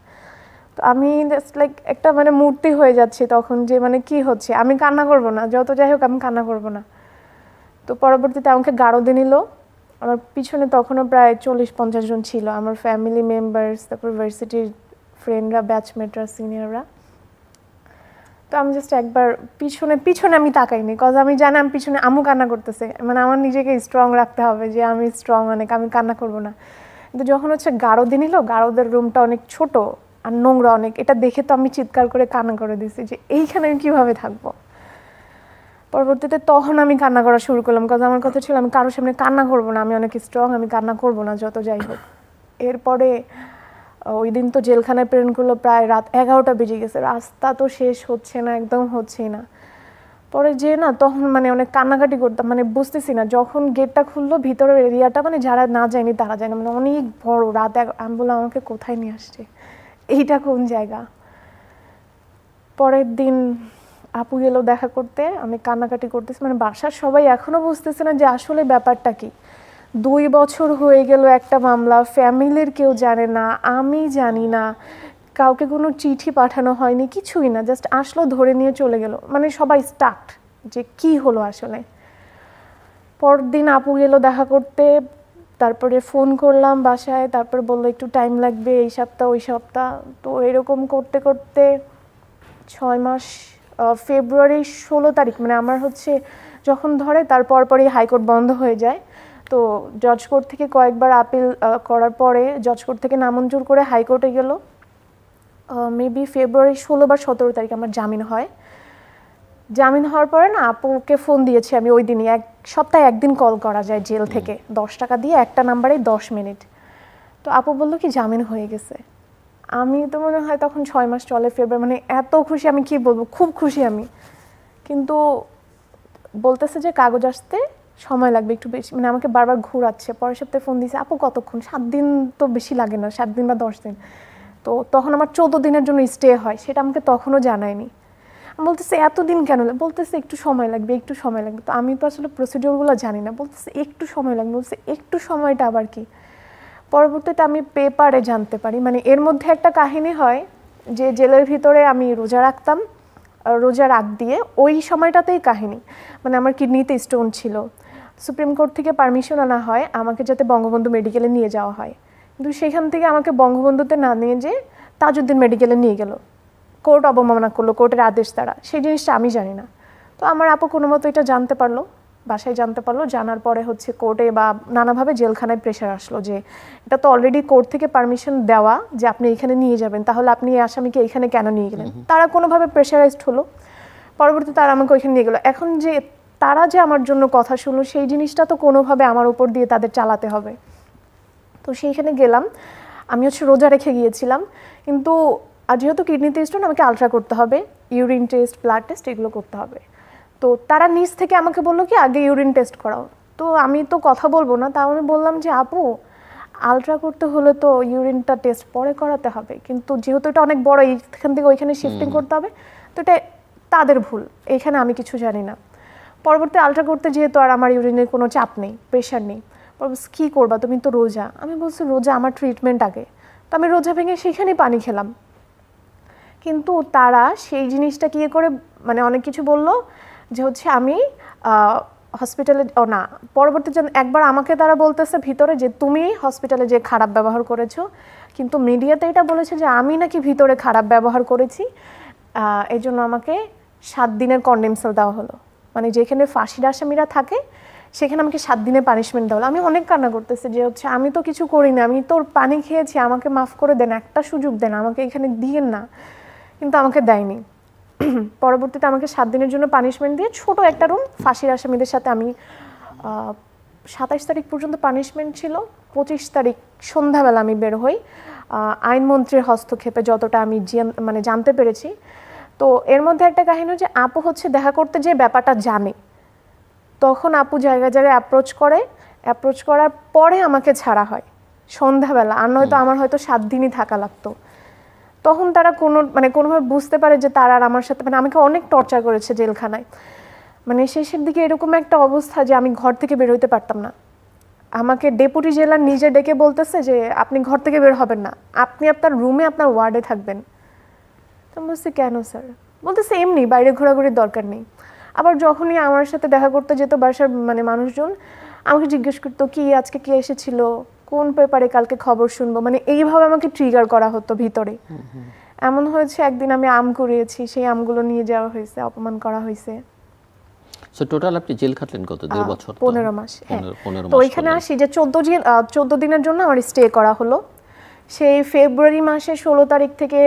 আমি জাস্ট লাইক একটা মানে মূর্তি হয়ে যাচ্ছে তখন, যে মানে কি হচ্ছে, আমি কান্না করবো না, যত যাই হোক আমি কান্না করবো না। তো পরবর্তীতে আমাকে গারদে নিল। আমার পিছনে তখনও প্রায় 40-50 জন ছিল, আমার ফ্যামিলি মেম্বার্স, তারপর ভার্সিটির ফ্রেন্ডরা, ব্যাচমেটরা, সিনিয়ররা। তো আমি জাস্ট একবার পিছনে আমি তাকাইনি, কজ আমি জানি আমি পিছনে আম্মু কান্না করতেছে, মানে আমার নিজেকে স্ট্রং রাখতে হবে যে আমি স্ট্রং অনেক, আমি কান্না করবো না। কিন্তু যখন হচ্ছে গারদে নিল, গারদের রুমটা অনেক ছোট আর নোংরা অনেক, এটা দেখে তো আমি চিৎকার করে কান্না করে দিয়েছি যে এইখানে আমি কীভাবে থাকবো। পরবর্তীতে তখন আমি কান্না করা শুরু করলাম, কারণ আমার কথা ছিল আমি কারোর সামনে কান্না করবো না, আমি অনেক স্ট্রং, আমি কান্না করবো না যত যাই হোক। এরপরে ওই দিন তো জেলখানায় প্রেরণ করলো, প্রায় রাত 11টা বেজে গেছে, রাস্তা তো শেষ হচ্ছে না, একদম হচ্ছেই না। পরে যে না তখন মানে অনেক কান্নাকাটি করতাম, মানে বুঝতেছি না, যখন গেটটা খুললো ভিতরের এরিয়াটা মানে যারা না যায়নি তারা যায় না, মানে অনেক বড়, রাত আমি বললাম আমাকে কোথায় নিয়ে আসছে, এইটা কোন জায়গা। পরের দিন আপু গেলো দেখা করতে, আমি কান্নাকাটি করতেছি, মানে বাসার সবাই এখনো বুঝতেছে না যে আসলে ব্যাপারটা কি। 2 বছর হয়ে গেল একটা মামলা, ফ্যামিলির কেউ জানে না, আমি জানি না, কাউকে কোনো চিঠি পাঠানো হয়নি, কিছুই না, জাস্ট আসলো ধরে নিয়ে চলে গেল, মানে সবাই স্টাকড যে কি হলো আসলে। পরদিন আপু গেলো দেখা করতে, তারপরে ফোন করলাম বাসায়, তারপরে বললো একটু টাইম লাগবে, এই সপ্তাহ ওই সপ্তাহ। তো এরকম করতে করতে 6 মাস, ফেব্রুয়ারি 16 তারিখ, মানে আমার হচ্ছে যখন ধরে তার পরপরই হাইকোর্ট বন্ধ হয়ে যায়। তো জজ কোর্ট থেকে কয়েকবার আপিল করার পরে জজ কোর্ট থেকে নামঞ্জুর করে হাইকোর্টে গেল। মেবি ফেব্রুয়ারি 16 বা 17 তারিখ আমার জামিন হয়। জামিন হওয়ার পরে না আপুকে ফোন দিয়েছি আমি ওই দিনই, 1 সপ্তাহে 1 দিন কল করা যায় জেল থেকে, 10 টাকা দিয়ে একটা নাম্বারে 10 মিনিট। তো আপু বললো কি জামিন হয়ে গেছে। আমি তো মনে হয় তখন 6 মাস চলে, ফেব্রুয়ারি, মানে এত খুশি, আমি কি বলবো, খুব খুশি আমি। কিন্তু বলতেছে যে কাগজ আসতে সময় লাগবে একটু বেশি, মানে আমাকে বারবার ঘুরাচ্ছে। পরের সপ্তাহে ফোন দিয়েছে, আপু কতক্ষণ, 7 দিন তো বেশি লাগে না, 7 দিন বা 10 দিন। তো তখন আমার 14 দিনের জন্য স্টে হয়, সেটা আমাকে তখনও জানায়নি। আমি বলতেছে এতদিন কেন, বলতেছে একটু সময় লাগবে, একটু সময় লাগবে। তো আমি তো আসলে প্রসিডিওরগুলো জানি না, বলতেছে একটু সময় লাগবে, বলছে একটু সময়টা আবার কি। পরবর্তীতে আমি পেপারে জানতে পারি, মানে এর মধ্যে একটা কাহিনী হয় যে জেলের ভিতরে আমি রোজা রাখতাম, রোজা রাখ দিয়ে ওই সময়টাতেই কাহিনী, মানে আমার কিডনিতে স্টোন ছিল। সুপ্রিম কোর্ট থেকে পারমিশন আনা হয় আমাকে যাতে বঙ্গবন্ধু মেডিকেলে নিয়ে যাওয়া হয়, কিন্তু সেখান থেকে আমাকে বঙ্গবন্ধুতে না নিয়ে যে তাজউদ্দিন মেডিকেলে নিয়ে গেল, কোর্ট অবমাননা করলো, কোর্টের আদেশ দ্বারা, সেই জিনিসটা আমি জানি না। তো আমার আপু কোনো মতো এটা জানতে পারলো, বাসায় জানতে পারলো, জানার পরে হচ্ছে কোর্টে বা নানাভাবে জেলখানায় প্রেশার আসলো যে এটা তো অলরেডি কোর্ট থেকে পারমিশন দেওয়া যে আপনি এখানে নিয়ে যাবেন, তাহলে আপনি এই আসামিকে এখানে কেন নিয়ে গেলেন। তারা কোনোভাবে প্রেশারাইজড হলো, পরবর্তীতে তারা আমাকে ওইখানে নিয়ে গেলো। এখন যে তারা যে আমার জন্য কথা শুনলো, সেই জিনিসটা তো কোনোভাবে আমার উপর দিয়ে তাদের চালাতে হবে। তো সেইখানে গেলাম, আমি হচ্ছে রোজা রেখে গিয়েছিলাম, কিন্তু যেহেতু কিডনিতে স্টোন আমাকে আলট্রা করতে হবে, ইউরিন টেস্ট, ব্লাড টেস্ট এগুলো করতে হবে। তো তারা নিজ থেকে আমাকে বললো কি আগে ইউরিন টেস্ট করাও। তো আমি তো কথা বলবো না, তাও আমি বললাম যে আপু আলট্রা করতে হলে তো ইউরিনটা টেস্ট পরে করাতে হবে, কিন্তু যেহেতু এটা অনেক বড়, এইখান থেকে ওইখানে শিফটিং করতে হবে, তো এটা তাদের ভুল, এইখানে আমি কিছু জানি না। পরবর্তী আলট্রা করতে যেহেতু আর আমার ইউরিনের কোনো চাপ নেই, প্রেশার নেই, কী করবা তুমি তো রোজা। আমি বলছি রোজা, আমার ট্রিটমেন্ট আগে। তো আমি রোজা ভেঙে সেখানেই পানি খেলাম, কিন্তু তারা সেই জিনিসটা কি করে মানে অনেক কিছু বললো যে হচ্ছে আমি হসপিটালে না, পরবর্তীতে একবার আমাকে তারা বলতেছে ভিতরে যে তুমি হসপিটালে যে খারাপ ব্যবহার করেছো, কিন্তু মিডিয়াতে এটা বলেছে যে আমি নাকি ভিতরে খারাপ ব্যবহার করেছি, এই জন্য আমাকে 7 দিনের কন্ডেমসেল দেওয়া হলো, মানে যেখানে ফাঁসির আসামিরা থাকে সেখানে আমাকে 7 দিনের পানিশমেন্ট দেওয়া হলো। আমি অনেক কান্না করতেছি যে হচ্ছে আমি তো কিছু করি না, আমি তোর পানি খেয়েছি, আমাকে মাফ করে দেন, একটা সুযোগ দেন, আমাকে এখানে দিয়েন না, কিন্তু আমাকে দেয়নি। পরবর্তীতে আমাকে 7 দিনের জন্য পানিশমেন্ট দিয়ে ছোট একটা রুম, ফাঁসির আসামিদের সাথে আমি 27 তারিখ পর্যন্ত পানিশমেন্ট ছিল। 25 তারিখ সন্ধ্যাবেলা আমি বের হই, আইনমন্ত্রীর হস্তক্ষেপে যতটা আমি মানে জানতে পেরেছি। তো এর মধ্যে একটা কাহিনী যে আপু হচ্ছে দেখা করতে যে ব্যাপারটা জানে, তখন আপু জায়গায় জায়গায় অ্যাপ্রোচ করার পরে আমাকে ছাড়া হয় সন্ধ্যাবেলা, আর নয়তো আমার হয়তো 7 দিনই থাকা লাগতো। তখন তারা কোনোভাবে বুঝতে পারে যে তারা আর আমার সাথে মানে আমাকে অনেক টর্চার করেছে জেলখানায়, মানে শেষের দিকে এরকম একটা অবস্থা যে আমি ঘর থেকে বের হইতে পারতাম না। আমাকে ডেপুটি জেলার নিজে ডেকে বলতেছে যে আপনি ঘর থেকে বের হবেন না, আপনি আপনার রুমে আপনার ওয়ার্ডে থাকবেন। তো বলছি কেন স্যার? বলতেছে এমনি, বাইরে ঘোরাঘুরির দরকার নেই। আবার যখনই আমার সাথে দেখা করতে যেত বাসার মানে মানুষজন আমাকে জিজ্ঞেস করতো কি আজকে কি এসেছিল, কোন পেপারে কালকে খবর শুনবো, মানে এইভাবে আমাকে ট্রিগার করা হতো ভিতরে। এমন হয়েছে একদিন আমি আম কুড়িয়েছি, সেই আমগুলো নিয়ে যাওয়া হয়েছে, অপমান করা হয়েছে। সো টোটাল আপনি জেল খাটলেন কত? 1.5 বছর? 15 মাস। হ্যাঁ, 15 তো মাস। ওইখানে আসি যে 14 দিনের জন্য আমার স্টে করা হলো। সেই ফেব্রুয়ারি মাসের 16 তারিখ থেকে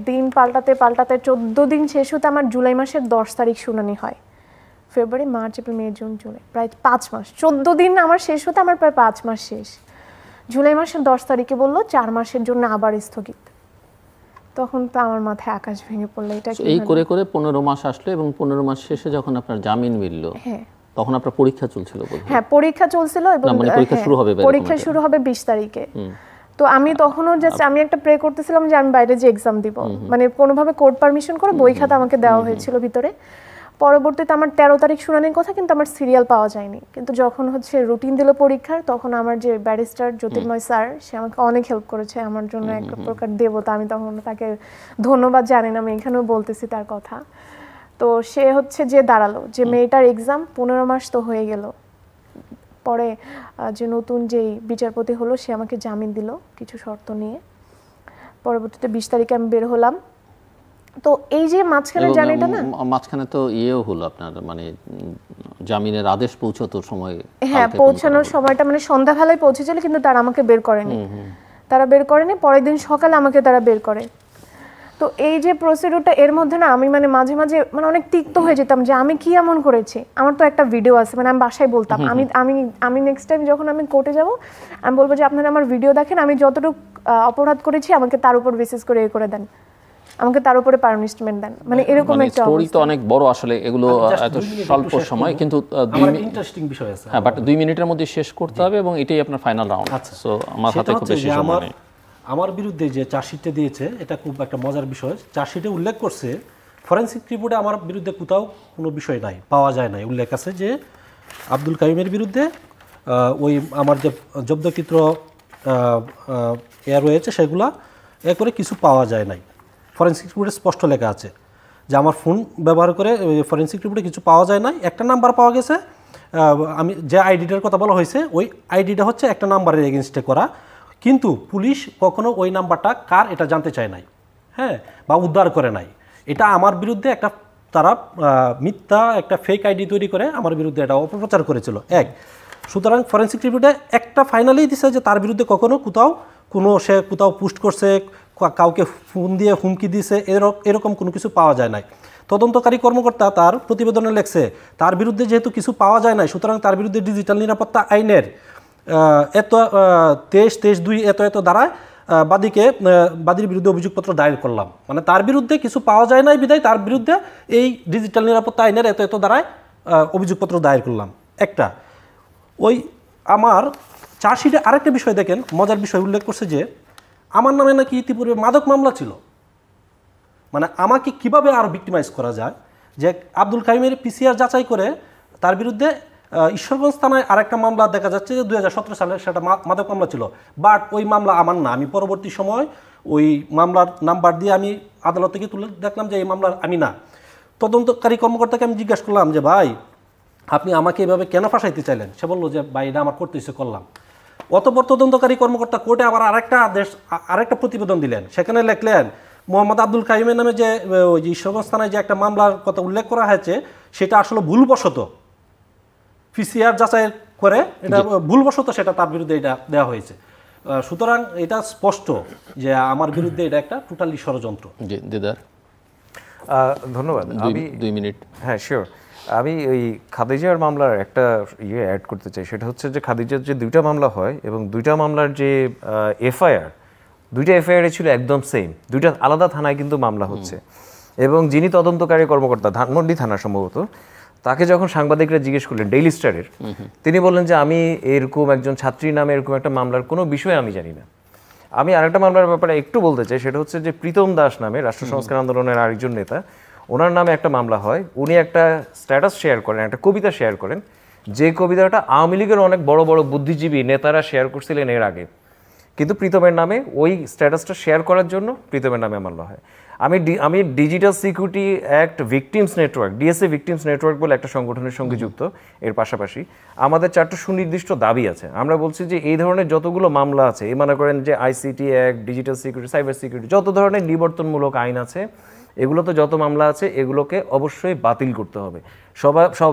দিন পাল্টাতে পাল্টাতে 14 দিন শেষ হতে আমার জুলাই মাসের 10 তারিখ শুনানি হয়। ফেব্রুয়ারি, মার্চ, এপ্রিল, মে, জুন, জুলাই, প্রায় 5 মাস। 14 দিন আমার শেষ হতে আমার প্রায় 5 মাস শেষ। জুলাই মাসের 10 তারিখে বললো 4 মাসের জন্য আবার স্থগিত। তখন তো আমার মাথায় আকাশ ভেঙে পড়লো, এটা কি? এই করে করে 15 মাস আসলো, এবং 15 মাস শেষে যখন আপনার জামিন মিলল, হ্যাঁ, তখন আপনার পরীক্ষা চলছিল বোধহয়? হ্যাঁ, পরীক্ষা চলছিল, এবং মানে পরীক্ষা শুরু হবে, পরীক্ষা শুরু হবে 20 তারিখে। তো আমি তখনও জাস্ট আমি একটা প্রে করতেছিলাম যে আমি বাইরে যে এক্সাম দিব, মানে কোনোভাবে কোর্ট পারমিশন করে বই খাতা আমাকে দেওয়া হয়েছিল ভিতরে। পরবর্তীতে আমার 13 তারিখ শুনানির কথা, কিন্তু আমার সিরিয়াল পাওয়া যায়নি। কিন্তু যখন হচ্ছে রুটিন দিল পরীক্ষার, তখন আমার যে ব্যারিস্টার জ্যোতির্ময় স্যার, সে আমাকে অনেক হেল্প করেছে, আমার জন্য এক প্রকার দেবতা। আমি তখন তাকে ধন্যবাদ জানি না, আমি এখানেও বলতেছি তার কথা। তো সে হচ্ছে যে দাঁড়ালো যে মেয়েটার এক্সাম 15 মাস তো হয়ে গেল। পরে যে নতুন যেই বিচারপতি হলো, সে আমাকে জামিন দিল কিছু শর্ত নিয়ে। পরবর্তীতে 20 তারিখে আমি বের হলাম। তো এই যে মাঝখানে জানিটা না, মাঝখানে তো ইয়েও হলো আপনার, মানে জামিনের আদেশ পৌঁছানোর সময়। হ্যাঁ, পৌঁছানোর সময়টা মানে সন্ধ্যাবেলায় পৌঁছেছিল, কিন্তু তারা আমাকে বের করেনি। পরের দিন সকালে আমাকে তারা বের করে। তো এই যে প্রসিডিউরটা, এর মধ্যে না আমি মানে মাঝে মাঝে মানে অনেক তিক্ত হয়ে যেতাম যে আমি কি এমন করেছি। আমার তো একটা ভিডিও আছে, মানে আমি বাসায় বলতাম, আমি নেক্সট টাইম যখন আমি কোর্টে যাব আমি বলবো যে আপনারা আমার ভিডিও দেখেন, আমি যতটুকু অপরাধ করেছি আমাকে তার উপর বেসিস করে এ করে দেন, আমাকে তার উপরে পানিশমেন্ট দেন, মানে এরকম একটা স্টোরি তো অনেক বড় আসলে, এগুলো এত স্বল্প সময়, কিন্তু ইন্টারেস্টিং বিষয় আছে। হ্যাঁ, বাট 2 মিনিটের মধ্যে শেষ করতে হবে, এবং এটাই আপনার ফাইনাল রাউন্ড। সো আমার হাতে খুব বেশি সময় নেই। আমার বিরুদ্ধে যে চার্জশিটটা দিয়েছে, এটা খুব একটা মজার বিষয়। চার্জশিটে উল্লেখ করছে ফরেনসিক রিপোর্টে আমার বিরুদ্ধে কোথাও কোনো বিষয় নাই, পাওয়া যায় নাই। উল্লেখ আছে যে আব্দুল কাইমের বিরুদ্ধে ওই আমার যে জব্দকৃত রয়েছে সেগুলা করে কিছু পাওয়া যায় নাই। ফরেনসিক রিপোর্টে স্পষ্ট লেখা আছে যে আমার ফোন ব্যবহার করে ফরেনসিক রিপোর্টে কিছু পাওয়া যায় নাই। একটা নাম্বার পাওয়া গেছে, আমি যে আইডিটার কথা বলা হয়েছে ওই আইডিটা হচ্ছে একটা নাম্বারের এগেনস্টে করা, কিন্তু পুলিশ কখনো ওই নাম্বারটা কার এটা জানতে চায় নাই, হ্যাঁ, বা উদ্ধার করে নাই। এটা আমার বিরুদ্ধে একটা তারা মিথ্যা একটা ফেক আইডি তৈরি করে আমার বিরুদ্ধে এটা অপপ্রচার করেছিল। সুতরাং ফরেন্সিক রিপোর্টে একটা ফাইনালেই দিছে যে তার বিরুদ্ধে কখনো সে কোথাও পোস্ট করছে, কাউকে ফোন দিয়ে হুমকি দিয়েছে, এরকম কোনো কিছু পাওয়া যায় নাই। তদন্তকারী কর্মকর্তা তার প্রতিবেদনে লেখছে তার বিরুদ্ধে যেহেতু কিছু পাওয়া যায় নাই, সুতরাং তার বিরুদ্ধে ডিজিটাল নিরাপত্তা আইনের 23-2 এত দ্বারায় বাদীর বিরুদ্ধে অভিযোগপত্র দায়ের করলাম। মানে তার বিরুদ্ধে কিছু পাওয়া যায় নাই বিধায় তার বিরুদ্ধে এই ডিজিটাল নিরাপত্তা আইনের এত দ্বারায় অভিযোগপত্র দায়ের করলাম। একটা ওই আমার চার্জশিটে আরেকটা বিষয় দেখেন, মজার বিষয় উল্লেখ করছে যে আমার নামে নাকি ইতিপূর্বে মাদক মামলা ছিল। মানে আমাকে কিভাবে আরও ভিক্টিমাইজ করা যায়, যে আব্দুল কাইমের PCR যাচাই করে তার বিরুদ্ধে ঈশ্বরগঞ্জ থানায় আরেকটা মামলা দেখা যাচ্ছে যে 2017 সালে সেটা মাদক মামলা ছিল, বাট ওই মামলা আমার না। আমি পরবর্তী সময় ওই মামলার নাম্বার দিয়ে আমি আদালত থেকে তুলে দেখলাম যে এই মামলার আমি না। তদন্তকারী কর্মকর্তাকে আমি জিজ্ঞাসা করলাম যে ভাই আপনি আমাকে এভাবে কেন ফাঁসাইতে চাইলেন? সে বললো যে ভাই এটা আমার করতে ইচ্ছে করলাম। অতঃপর তদন্তকারী কর্মকর্তা কোর্টে আবার আরেকটা প্রতিবেদন দিলেন, সেখানে লিখলেন মোহাম্মদ আব্দুল কাইমের নামে যে ওই ঈশ্বরগঞ্জ থানায় যে একটা মামলার কথা উল্লেখ করা হয়েছে সেটা আসলে ভুলবশত PCR যাচাই করে এটা ভুলবশত সেটা তার বিরুদ্ধে এটা দেওয়া হয়েছে। সুতরাং এটা স্পষ্ট যে আমার বিরুদ্ধে এটা একটা টোটালি ষড়যন্ত্র। জি দিদার, ধন্যবাদ। আমি 2 মিনিট। হ্যাঁ শিওর। আমি ওই খাদিজার মামলার একটা অ্যাড করতে চাই, সেটা হচ্ছে যে খাদিজার যে 2টা মামলা হয় এবং 2টা মামলার যে FIR, 2টা FIR ছিল একদম সেম, 2টা আলাদা থানায় কিন্তু মামলা হচ্ছে। এবং যিনি তদন্তকারী কর্মকর্তা ধানমন্ডি থানা সম্ভবত, তাকে যখন সাংবাদিকরা জিজ্ঞেস করলেন ডেইলি স্টারের, তিনি বললেন যে আমি এরকম একজন ছাত্রী নামে এরকম একটা মামলার কোনো বিষয় আমি জানি না। আমি আরেকটা মামলার ব্যাপারে একটু বলতে চাই, সেটা হচ্ছে যে প্রীতম দাস নামে রাষ্ট্র সংস্কার আন্দোলনের আরেকজন নেতা, ওনার নামে একটা মামলা হয়। উনি একটা স্ট্যাটাস শেয়ার করেন, একটা কবিতা শেয়ার করেন, যে কবিতাটা আওয়ামী লীগের অনেক বড় বড় বুদ্ধিজীবী নেতারা শেয়ার করছিলেন এর আগে, কিন্তু প্রীতমের নামে ওই স্ট্যাটাসটা শেয়ার করার জন্য প্রীতমের নামে মামলা হয়। আমি digital security act victims network, DSA victims network বলে একটা সংগঠনের সঙ্গে যুক্ত। এর পাশাপাশি আমাদের 4টা সুনির্দিষ্ট দাবি আছে। আমরা বলছি যে এই ধরনের যতগুলো মামলা আছে, এই মনে করেন যে ICT act, digital security, cyber security, যত ধরনের নিবর্তনমূলক আইন আছে, এগুলোতে যত মামলা আছে এগুলোকে অবশ্যই বাতিল করতে হবে। সব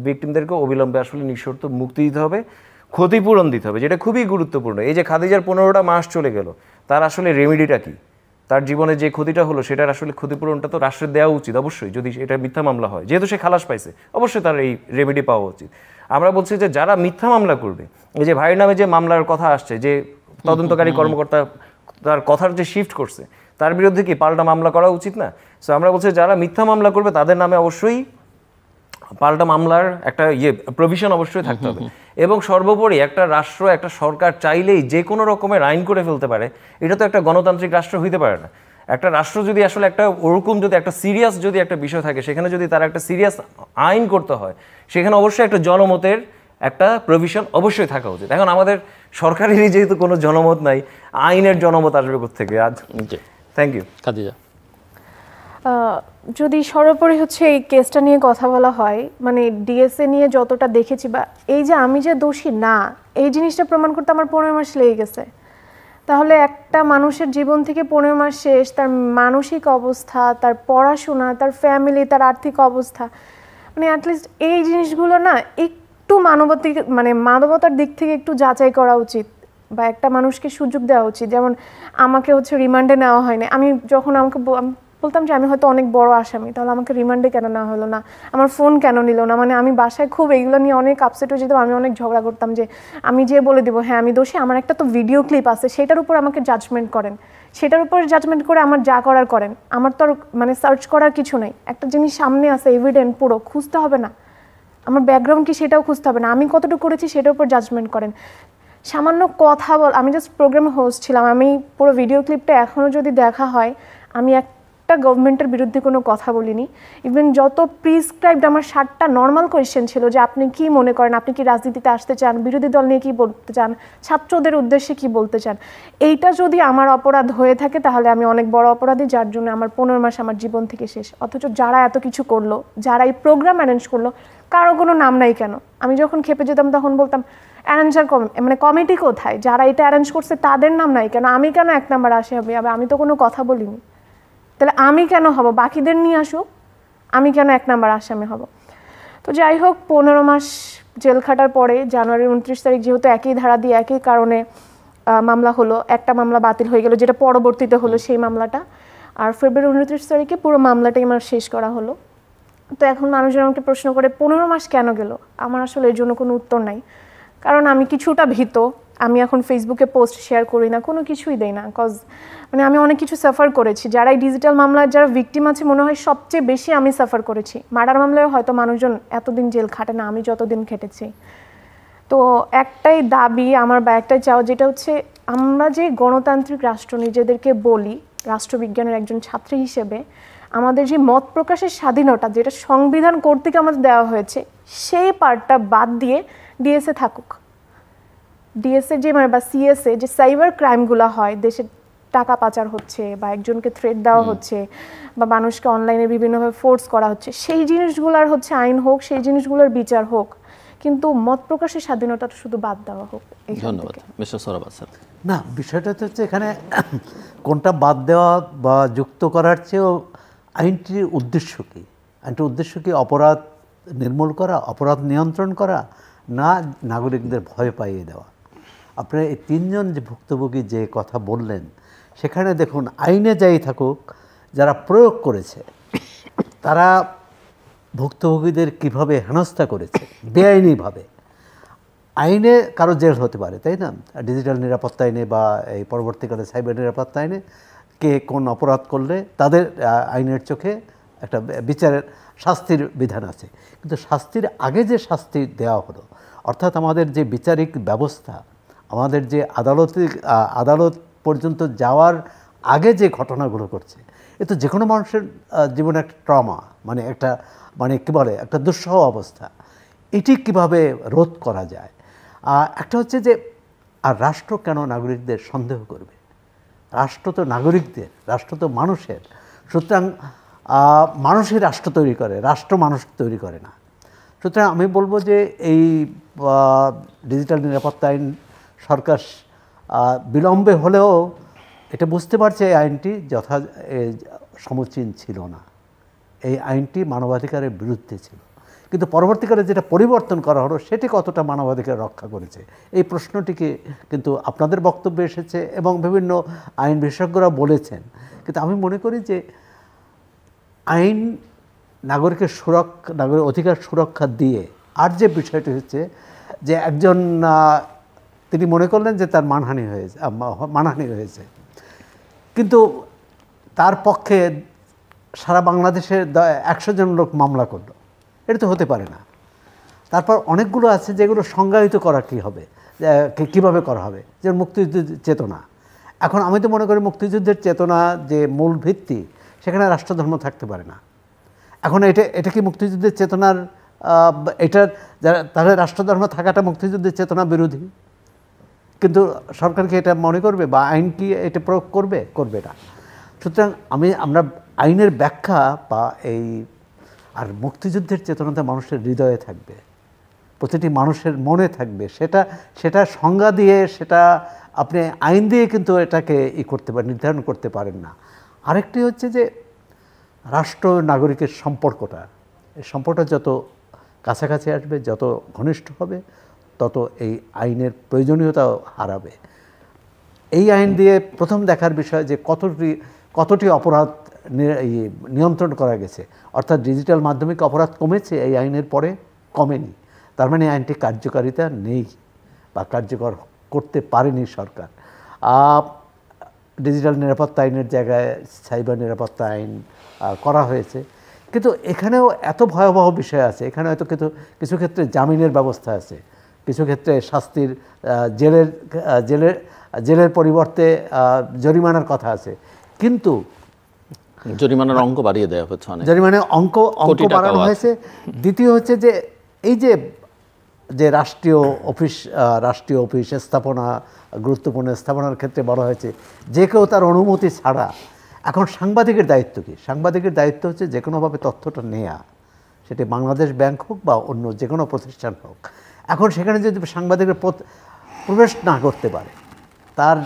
ভিকটিমদেরকে অবিলম্বে আসলে নিঃশর্ত মুক্তি দিতে হবে, ক্ষতিপূরণ দিতে হবে, যেটা খুবই গুরুত্বপূর্ণ। এই যে খাদিজার 15টা মাস চলে গেল, তার আসলে রেমেডিটা কি? তার জীবনে যে ক্ষতিটা হলো সেটার আসলে ক্ষতিপূরণটা তো রাষ্ট্রের দেওয়া উচিত অবশ্যই, যদি এটা মিথ্যা মামলা হয়। যেহেতু সে খালাস পাইছে, অবশ্যই তার এই রেমেডি পাওয়া উচিত। আমরা বলছি যে যারা মিথ্যা মামলা করবে, এই যে ভাইয়ের নামে যে মামলার কথা আসছে, যে তদন্তকারী কর্মকর্তা তার কথার যে শিফট করছে, তার বিরুদ্ধে কি পাল্টা মামলা করা উচিত না? সো আমরা বলছি যারা মিথ্যা মামলা করবে তাদের নামে অবশ্যই পাল্টা মামলার একটা প্রভিশন অবশ্যই থাকতে হবে। এবং সর্বোপরি একটা রাষ্ট্র, একটা সরকার চাইলেই যে কোনো রকমের আইন করে ফেলতে পারে, এটা তো একটা গণতান্ত্রিক রাষ্ট্র হইতে পারে না। একটা রাষ্ট্র যদি আসলে একটা ওরকম যদি একটা সিরিয়াস যদি একটা বিষয় থাকে, সেখানে যদি তারা একটা সিরিয়াস আইন করতে হয়, সেখানে অবশ্যই একটা জনমতের একটা প্রভিশন অবশ্যই থাকা উচিত। এখন আমাদের সরকারেরই যেহেতু কোনো জনমত নাই, আইনের জনমত আসবে কোত্থেকে? আজ থ্যাংক ইউ। খাদিজা, যদি সর্বোপরি হচ্ছে এই কেসটা নিয়ে কথা বলা হয়, মানে DSA নিয়ে যতটা দেখেছি, বা এই যে আমি যে দোষী না, এই জিনিসটা প্রমাণ করতে আমার 15 মাস লেগে গেছে। তাহলে একটা মানুষের জীবন থেকে 15 মাস শেষ, তার মানসিক অবস্থা, তার পড়াশোনা, তার ফ্যামিলি, তার আর্থিক অবস্থা, মানে অ্যাটলিস্ট এই জিনিসগুলো না একটু মানবতার দিক থেকে একটু যাচাই করা উচিত, বা একটা মানুষকে সুযোগ দেওয়া উচিত। যেমন আমাকে হচ্ছে রিমান্ডে নেওয়া হয়নি। আমি যখন বলতাম যে আমি হয়তো অনেক বড় আসামি, তাহলে আমাকে রিমান্ডে কেন নেওয়া হলো না, আমার ফোন কেন নিল না? মানে আমি বাসায় খুব এইগুলো নিয়ে অনেক আপসেট হয়ে যেতাম, আমি অনেক ঝগড়া করতাম যে আমি যে বলে দিব হ্যাঁ আমি দোষী, আমার একটা তো ভিডিও ক্লিপ আছে, সেটার উপর আমাকে জাজমেন্ট করেন, সেটার উপর জাজমেন্ট করে আমার যা করার করেন, আমার তো আর মানে সার্চ করার কিছু নেই। একটা জিনিস সামনে আছে, এভিডেন্ট পুরো, খুঁজতে হবে না, আমার ব্যাকগ্রাউন্ড কি সেটাও খুঁজতে হবে না, আমি কতটুকু করেছি সেটার উপর জাজমেন্ট করেন। সামান্য কথা আমি জাস্ট প্রোগ্রামে হোস্ট ছিলাম, আমি পুরো ভিডিও ক্লিপটা এখনও যদি দেখা হয়, আমি একটা গভর্নমেন্টের বিরুদ্ধে কোনো কথা বলিনি। ইভেন যত প্রিসক্রাইবড আমার 7টা নর্মাল কোয়েশ্চেন ছিল যে আপনি কি মনে করেন, আপনি কি রাজনীতিতে আসতে চান, বিরোধী দল নিয়ে কি বলতে চান, ছাত্রদের উদ্দেশ্যে কি বলতে চান, এইটা যদি আমার অপরাধ হয়ে থাকে তাহলে আমি অনেক বড় অপরাধী, যার জন্য আমার 15 মাস আমার জীবন থেকে শেষ। অথচ যারা এত কিছু করলো, যারা এই প্রোগ্রাম অ্যারেঞ্জ করলো, কারো কোনো নাম নাই কেন? আমি যখন খেপে যেতাম তখন বলতাম অ্যারেঞ্জার মানে কমিটি কোথায়, যারা এটা অ্যারেঞ্জ করছে তাদের নাম নাই কেন? আমি কেন 1 নাম্বার আসে হবে? আমি তো কোনো কথা বলিনি, তাহলে আমি কেন হব? বাকিদের নিয়ে আসুক, আমি কেন 1 নাম্বার আসামি হব? তো যাই হোক, 15 মাস জেল খাটার পরে জানুয়ারির 29 তারিখ যেহেতু একই ধারা দিয়ে একই কারণে মামলা হলো, একটা মামলা বাতিল হয়ে গেল, যেটা পরবর্তীতে হলো সেই মামলাটা, আর ফেব্রুয়ারি 29 তারিখে পুরো মামলাটাই আমার শেষ করা হলো। তো এখন মানুষজন আমাকে প্রশ্ন করে 15 মাস কেন গেল? আমার আসলে এর জন্য কোনো উত্তর নাই, কারণ আমি কিছুটা ভীত। আমি এখন ফেসবুকে পোস্ট শেয়ার করি না, কোনো কিছুই দেই না, কজ মানে আমি অনেক কিছু সাফার করেছি। যারা এই ডিজিটাল মামলার যারা ভিকটিম আছে, মনে হয় সবচেয়ে বেশি আমি সাফার করেছি। মার্ডার মামলায় হয়তো মানুষজন এতদিন জেল খাটে না, আমি যতদিন খেটেছি। তো একটাই দাবি আমার বা একটাই চাওয়া, যেটা হচ্ছে আমরা যে গণতান্ত্রিক রাষ্ট্র নিজেদেরকে বলি, রাষ্ট্রবিজ্ঞানের একজন ছাত্রী হিসেবে আমাদের যে মত প্রকাশের স্বাধীনতা, যেটা সংবিধান কর্তৃক আমাদের দেওয়া হয়েছে, সেই পার্টটা বাদ দিয়ে ডিএসএ থাকুক। ডিএসএ যে বা সিএসএ যে সাইবার ক্রাইমগুলো হয়, দেশের টাকা পাচার হচ্ছে বা একজনকে থ্রেট দেওয়া হচ্ছে বা মানুষকে অনলাইনে বিভিন্নভাবে ফোর্স করা হচ্ছে, সেই জিনিসগুলোর হচ্ছে আইন হোক, সেই জিনিসগুলোর বিচার হোক, কিন্তু মত প্রকাশের স্বাধীনতাটা শুধু বাদ দেওয়া হোক। ধন্যবাদ মিস্টার সোহরাব আহসান। না, বিষয়টা তো হচ্ছে এখানে কোনটা বাদ দেওয়া বা যুক্ত করার চেয়েও আইনটির উদ্দেশ্য কী? আইনটির উদ্দেশ্য কি অপরাধ নির্মূল করা, অপরাধ নিয়ন্ত্রণ করা, না নাগরিকদের ভয় পাইয়ে দেওয়া? আপনারা এই 3 জন যে ভুক্তভোগী যে কথা বললেন, সেখানে দেখুন আইনে যাই থাকুক, যারা প্রয়োগ করেছে তারা ভুক্তভোগীদের কিভাবে হেনস্থা করেছে বেআইনিভাবে। আইনে কারো জেল হতে পারে, তাই না? ডিজিটাল নিরাপত্তা আইনে বা এই পরবর্তীকালে সাইবার নিরাপত্তা আইনে কে কোন অপরাধ করলে তাদের আইনের চোখে একটা বিচারের শাস্তির বিধান আছে। কিন্তু শাস্তির আগে যে শাস্তি দেওয়া হলো, অর্থাৎ আমাদের যে বিচারিক ব্যবস্থা, আমাদের যে আদালত পর্যন্ত যাওয়ার আগে যে ঘটনাগুলো করছে, এ তো যে কোনো মানুষের জীবনে একটা ট্রমা, মানে একটা কী বলে, একটা দুঃসহ অবস্থা। এটি কিভাবে রোধ করা যায়? একটা হচ্ছে যে, আর রাষ্ট্র কেন নাগরিকদের সন্দেহ করবে? রাষ্ট্র তো নাগরিকদের, রাষ্ট্র তো মানুষের। সুতরাং মানুষই রাষ্ট্র তৈরি করে, রাষ্ট্র মানুষ তৈরি করে না। সুতরাং আমি বলবো যে এই ডিজিটাল নিরাপত্তা আইন সরকার বিলম্বে হলেও এটা বুঝতে পারছে এই আইনটি সমীচীন ছিল না, এই আইনটি মানবাধিকারের বিরুদ্ধে ছিল। কিন্তু পরবর্তীকালে যেটা পরিবর্তন করা হলো, সেটি কতটা মানবাধিকার রক্ষা করেছে, এই প্রশ্নটিকে কিন্তু আপনাদের বক্তব্যে এসেছে এবং বিভিন্ন আইন বিশেষজ্ঞরা বলেছেন। কিন্তু আমি মনে করি যে আইন নাগরিকের অধিকার সুরক্ষা দিয়ে, আর যে বিষয়টি হচ্ছে যে একজন তিনি মনে করলেন যে তার মানহানি হয়েছে, কিন্তু তার পক্ষে সারা বাংলাদেশে 100 জন লোক মামলা করলো, এটা তো হতে পারে না। তারপর অনেকগুলো আছে যেগুলো সংজ্ঞায়িত করা কীভাবে করা হবে, যে মুক্তিযুদ্ধের চেতনা। এখন আমি তো মনে করি মুক্তিযুদ্ধের চেতনা যে মূল ভিত্তি, সেখানে রাষ্ট্রধর্ম থাকতে পারে না। এখন এটা কি মুক্তিযুদ্ধের চেতনার, তাহলে রাষ্ট্রধর্ম থাকাটা মুক্তিযুদ্ধের চেতনা বিরোধী? কিন্তু সরকার কি এটা মনে করবে, বা আইন কি এটা প্রয়োগ করবে না? সুতরাং আমরা আইনের ব্যাখ্যা বা আর মুক্তিযুদ্ধের চেতনাতে মানুষের হৃদয়ে থাকবে, প্রতিটি মানুষের মনে থাকবে। সেটা সংজ্ঞা দিয়ে, সেটা আপনি আইন দিয়ে কিন্তু এটাকে নির্ধারণ করতে পারেন না। আরেকটি হচ্ছে যে রাষ্ট্র নাগরিকের সম্পর্কটা, এই সম্পর্কটা যত কাছাকাছি আসবে, যত ঘনিষ্ঠ হবে, তত এই আইনের প্রয়োজনীয়তাও হারাবে। এই আইন দিয়ে প্রথম দেখার বিষয় যে কতটি অপরাধ নিয়ন্ত্রণ করা গেছে, অর্থাৎ ডিজিটাল মাধ্যমে অপরাধ কমেছে এই আইনের পরে? কমেনি। তার মানে আইনটি কার্যকারিতা নেই বা কার্যকর করতে পারেনি সরকার। ডিজিটাল নিরাপত্তা আইনের জায়গায় সাইবার নিরাপত্তা আইন করা হয়েছে, কিন্তু এখানেও এত ভয়াবহ বিষয় আছে। এখানে হয়তো কিছু ক্ষেত্রে জামিনের ব্যবস্থা আছে, কিছু ক্ষেত্রে শাস্তির জেলের পরিবর্তে জরিমানার কথা আছে, কিন্তু জরিমানার অঙ্ক বাড়িয়ে দেওয়া হচ্ছে অনেক, জরিমানার অঙ্ক টাকা বাড়ানো আছে। হয়েছে। দ্বিতীয় হচ্ছে যে এই যে রাষ্ট্রীয় অফিস স্থাপনা, গুরুত্বপূর্ণ স্থাপনার ক্ষেত্রে বলা হয়েছে যে কেউ তার অনুমতি ছাড়া। এখন সাংবাদিকের দায়িত্ব কি? সাংবাদিকের দায়িত্ব হচ্ছে যে কোনোভাবে তথ্যটা নেয়া, সেটি বাংলাদেশ ব্যাংক হোক বা অন্য যে কোনো প্রতিষ্ঠান হোক। এখন সেখানে যদি সাংবাদিকের প্রবেশ না করতে পারে, তার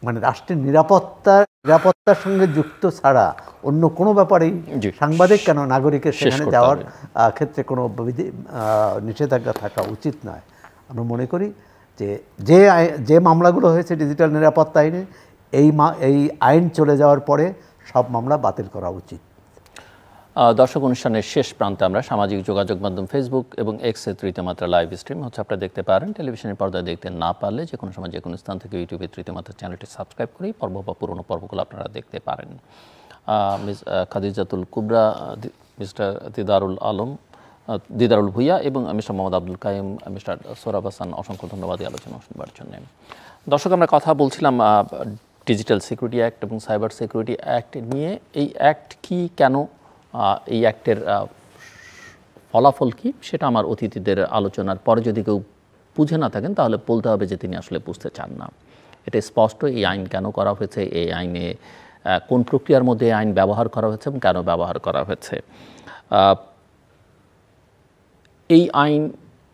মানে রাষ্ট্রের নিরাপত্তার সঙ্গে যুক্ত ছাড়া অন্য কোনো ব্যাপারেই জি। সাংবাদিক কেন নাগরিকের শেষ সেখানে করতে যাওয়ার হবে। ক্ষেত্রে কোনো নিষেধাজ্ঞা থাকা উচিত নয়। আমরা মনে করি যে মামলাগুলো হয়েছে ডিজিটাল নিরাপত্তা আইনে, এই আইন চলে যাওয়ার পরে সব মামলা বাতিল করা উচিত। দর্শক, অনুষ্ঠানের শেষ প্রান্তে আমরা সামাজিক যোগাযোগ মাধ্যম ফেসবুক এবং এক্সে তৃতীয় মাত্রা লাইভ স্ট্রিম হচ্ছে আপনারা দেখতে পারেন। টেলিভিশনের পর্দায় দেখতে না পারলে যে কোনো সময় যে কোনো স্থান থেকে ইউটিউবে তৃতীয় মাত্রা চ্যানেলটি সাবস্ক্রাইব করেই পর্ব বা পুরনো পর্বগুলো আপনারা দেখতে পারেন। মিস খাদিজাতুল কুবরা, মিস্টার দিদারুল ভুইয়া এবং মিস্টার মোহাম্মদ আব্দুল কাইম, মিস্টার সোহরাব হাসান, অসংখ্য ধন্যবাদ এই আলোচনা শুনবার জন্য। দর্শক, আমরা কথা বলছিলাম ডিজিটাল সিকিউরিটি অ্যাক্ট এবং সাইবার সিকিউরিটি অ্যাক্ট নিয়ে। এই অ্যাক্ট কি, কেন, এই অ্যাক্টের ফলাফল কি, সেটা আমার অতিথিদের আলোচনার পরে যদি কেউ বুঝে না থাকেন তাহলে বলতে হবে যে তিনি আসলে বুঝতে চান না। এটা স্পষ্ট এই আইন কেন করা হয়েছে, এই আইনে কোন প্রক্রিয়ার মধ্যে আইন ব্যবহার করা হয়েছে এবং কেন ব্যবহার করা হয়েছে।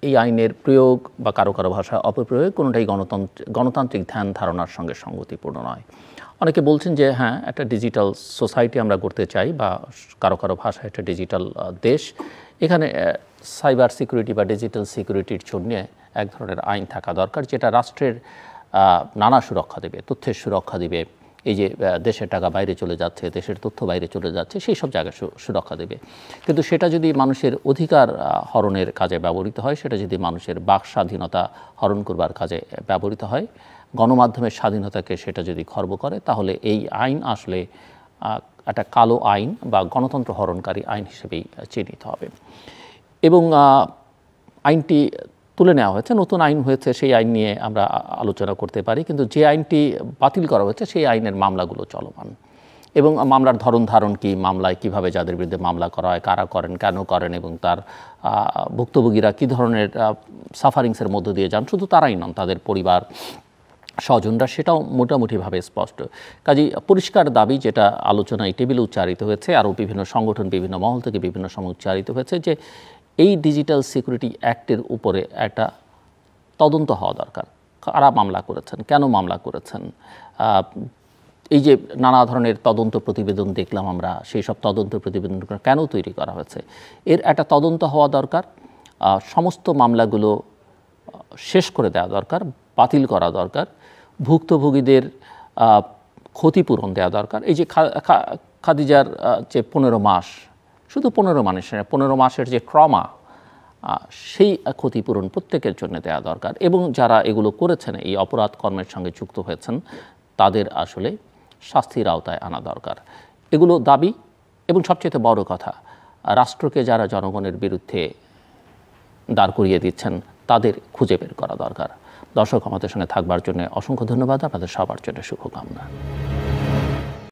এই আইনের প্রয়োগ বা কারো কারো ভাষা অপপ্রয়োগ কোনোটাই গণতান্ত্রিক ধ্যান ধারণার সঙ্গে সঙ্গতিপূর্ণ নয়। অনেকে বলছেন যে হ্যাঁ, একটা ডিজিটাল সোসাইটি আমরা করতে চাই, বা কারো কারো ভাষায় একটা ডিজিটাল দেশ। এখানে সাইবার সিকিউরিটি বা ডিজিটাল সিকিউরিটির জন্য এক ধরনের আইন থাকা দরকার, যেটা রাষ্ট্রের নানা সুরক্ষা দেবে, তথ্যের সুরক্ষা দিবে। এই যে দেশের টাকা বাইরে চলে যাচ্ছে, দেশের তথ্য বাইরে চলে যাচ্ছে, সেই সব জায়গায় সুরক্ষা দেবে। কিন্তু সেটা যদি মানুষের অধিকার হরণের কাজে ব্যবহৃত হয়, সেটা যদি মানুষের বাক স্বাধীনতা হরণ করবার কাজে ব্যবহৃত হয়, গণমাধ্যমের স্বাধীনতাকে সেটা যদি খর্ব করে, তাহলে এই আইন আসলে একটা কালো আইন বা গণতন্ত্র হরণকারী আইন হিসেবেই চিহ্নিত হবে। এবং আইনটি তুলে নেওয়া হয়েছে, নতুন আইন হয়েছে, সেই আইন নিয়ে আমরা আলোচনা করতে পারি। কিন্তু যে আইনটি বাতিল করা হয়েছে সেই আইনের মামলাগুলো চলমান, এবং মামলার ধরন ধারণ কি, মামলায় কিভাবে যাদের বিরুদ্ধে মামলা করা হয়, কারা করেন, কেন করেন, এবং তার ভুক্তভোগীরা কী ধরনের সাফারিংসের মধ্য দিয়ে যান, শুধু তারাই নন, তাদের পরিবার স্বজনরা, সেটাও মোটামুটিভাবে স্পষ্ট। কাজেই পরিষ্কার দাবি, যেটা আলোচনায় টেবিলে উচ্চারিত হয়েছে, আরও বিভিন্ন সংগঠন, বিভিন্ন মহল থেকে বিভিন্ন সময় উচ্চারিত হয়েছে, যে এই ডিজিটাল সিকিউরিটি অ্যাক্টের উপরে একটা তদন্ত হওয়া দরকার। কারা মামলা করেছেন, কেন মামলা করেছেন, এই যে নানা ধরনের তদন্ত প্রতিবেদন দেখলাম আমরা, সেই সব তদন্ত প্রতিবেদন কেন তৈরি করা হয়েছে, এর একটা তদন্ত হওয়া দরকার। সমস্ত মামলাগুলো শেষ করে দেওয়া দরকার, বাতিল করা দরকার, ভুক্তভোগীদের ক্ষতিপূরণ দেওয়া দরকার। এই যে খাদিজার যে 15 মাস, শুধু 15 মাসের যে ট্রমা, সেই ক্ষতিপূরণ প্রত্যেকের জন্য দেওয়া দরকার। এবং যারা এগুলো করেছেন, এই অপরাধ কর্মের সঙ্গে যুক্ত হয়েছেন, তাদের আসলে শাস্তির আওতায় আনা দরকার। এগুলো দাবি। এবং সবচেয়ে বড় কথা, রাষ্ট্রকে যারা জনগণের বিরুদ্ধে দাঁড় করিয়ে দিচ্ছেন, তাদের খুঁজে বের করা দরকার। দর্শক, আমাদের সঙ্গে থাকবার জন্য অসংখ্য ধন্যবাদ। আপনাদের সবার জন্য শুভকামনা।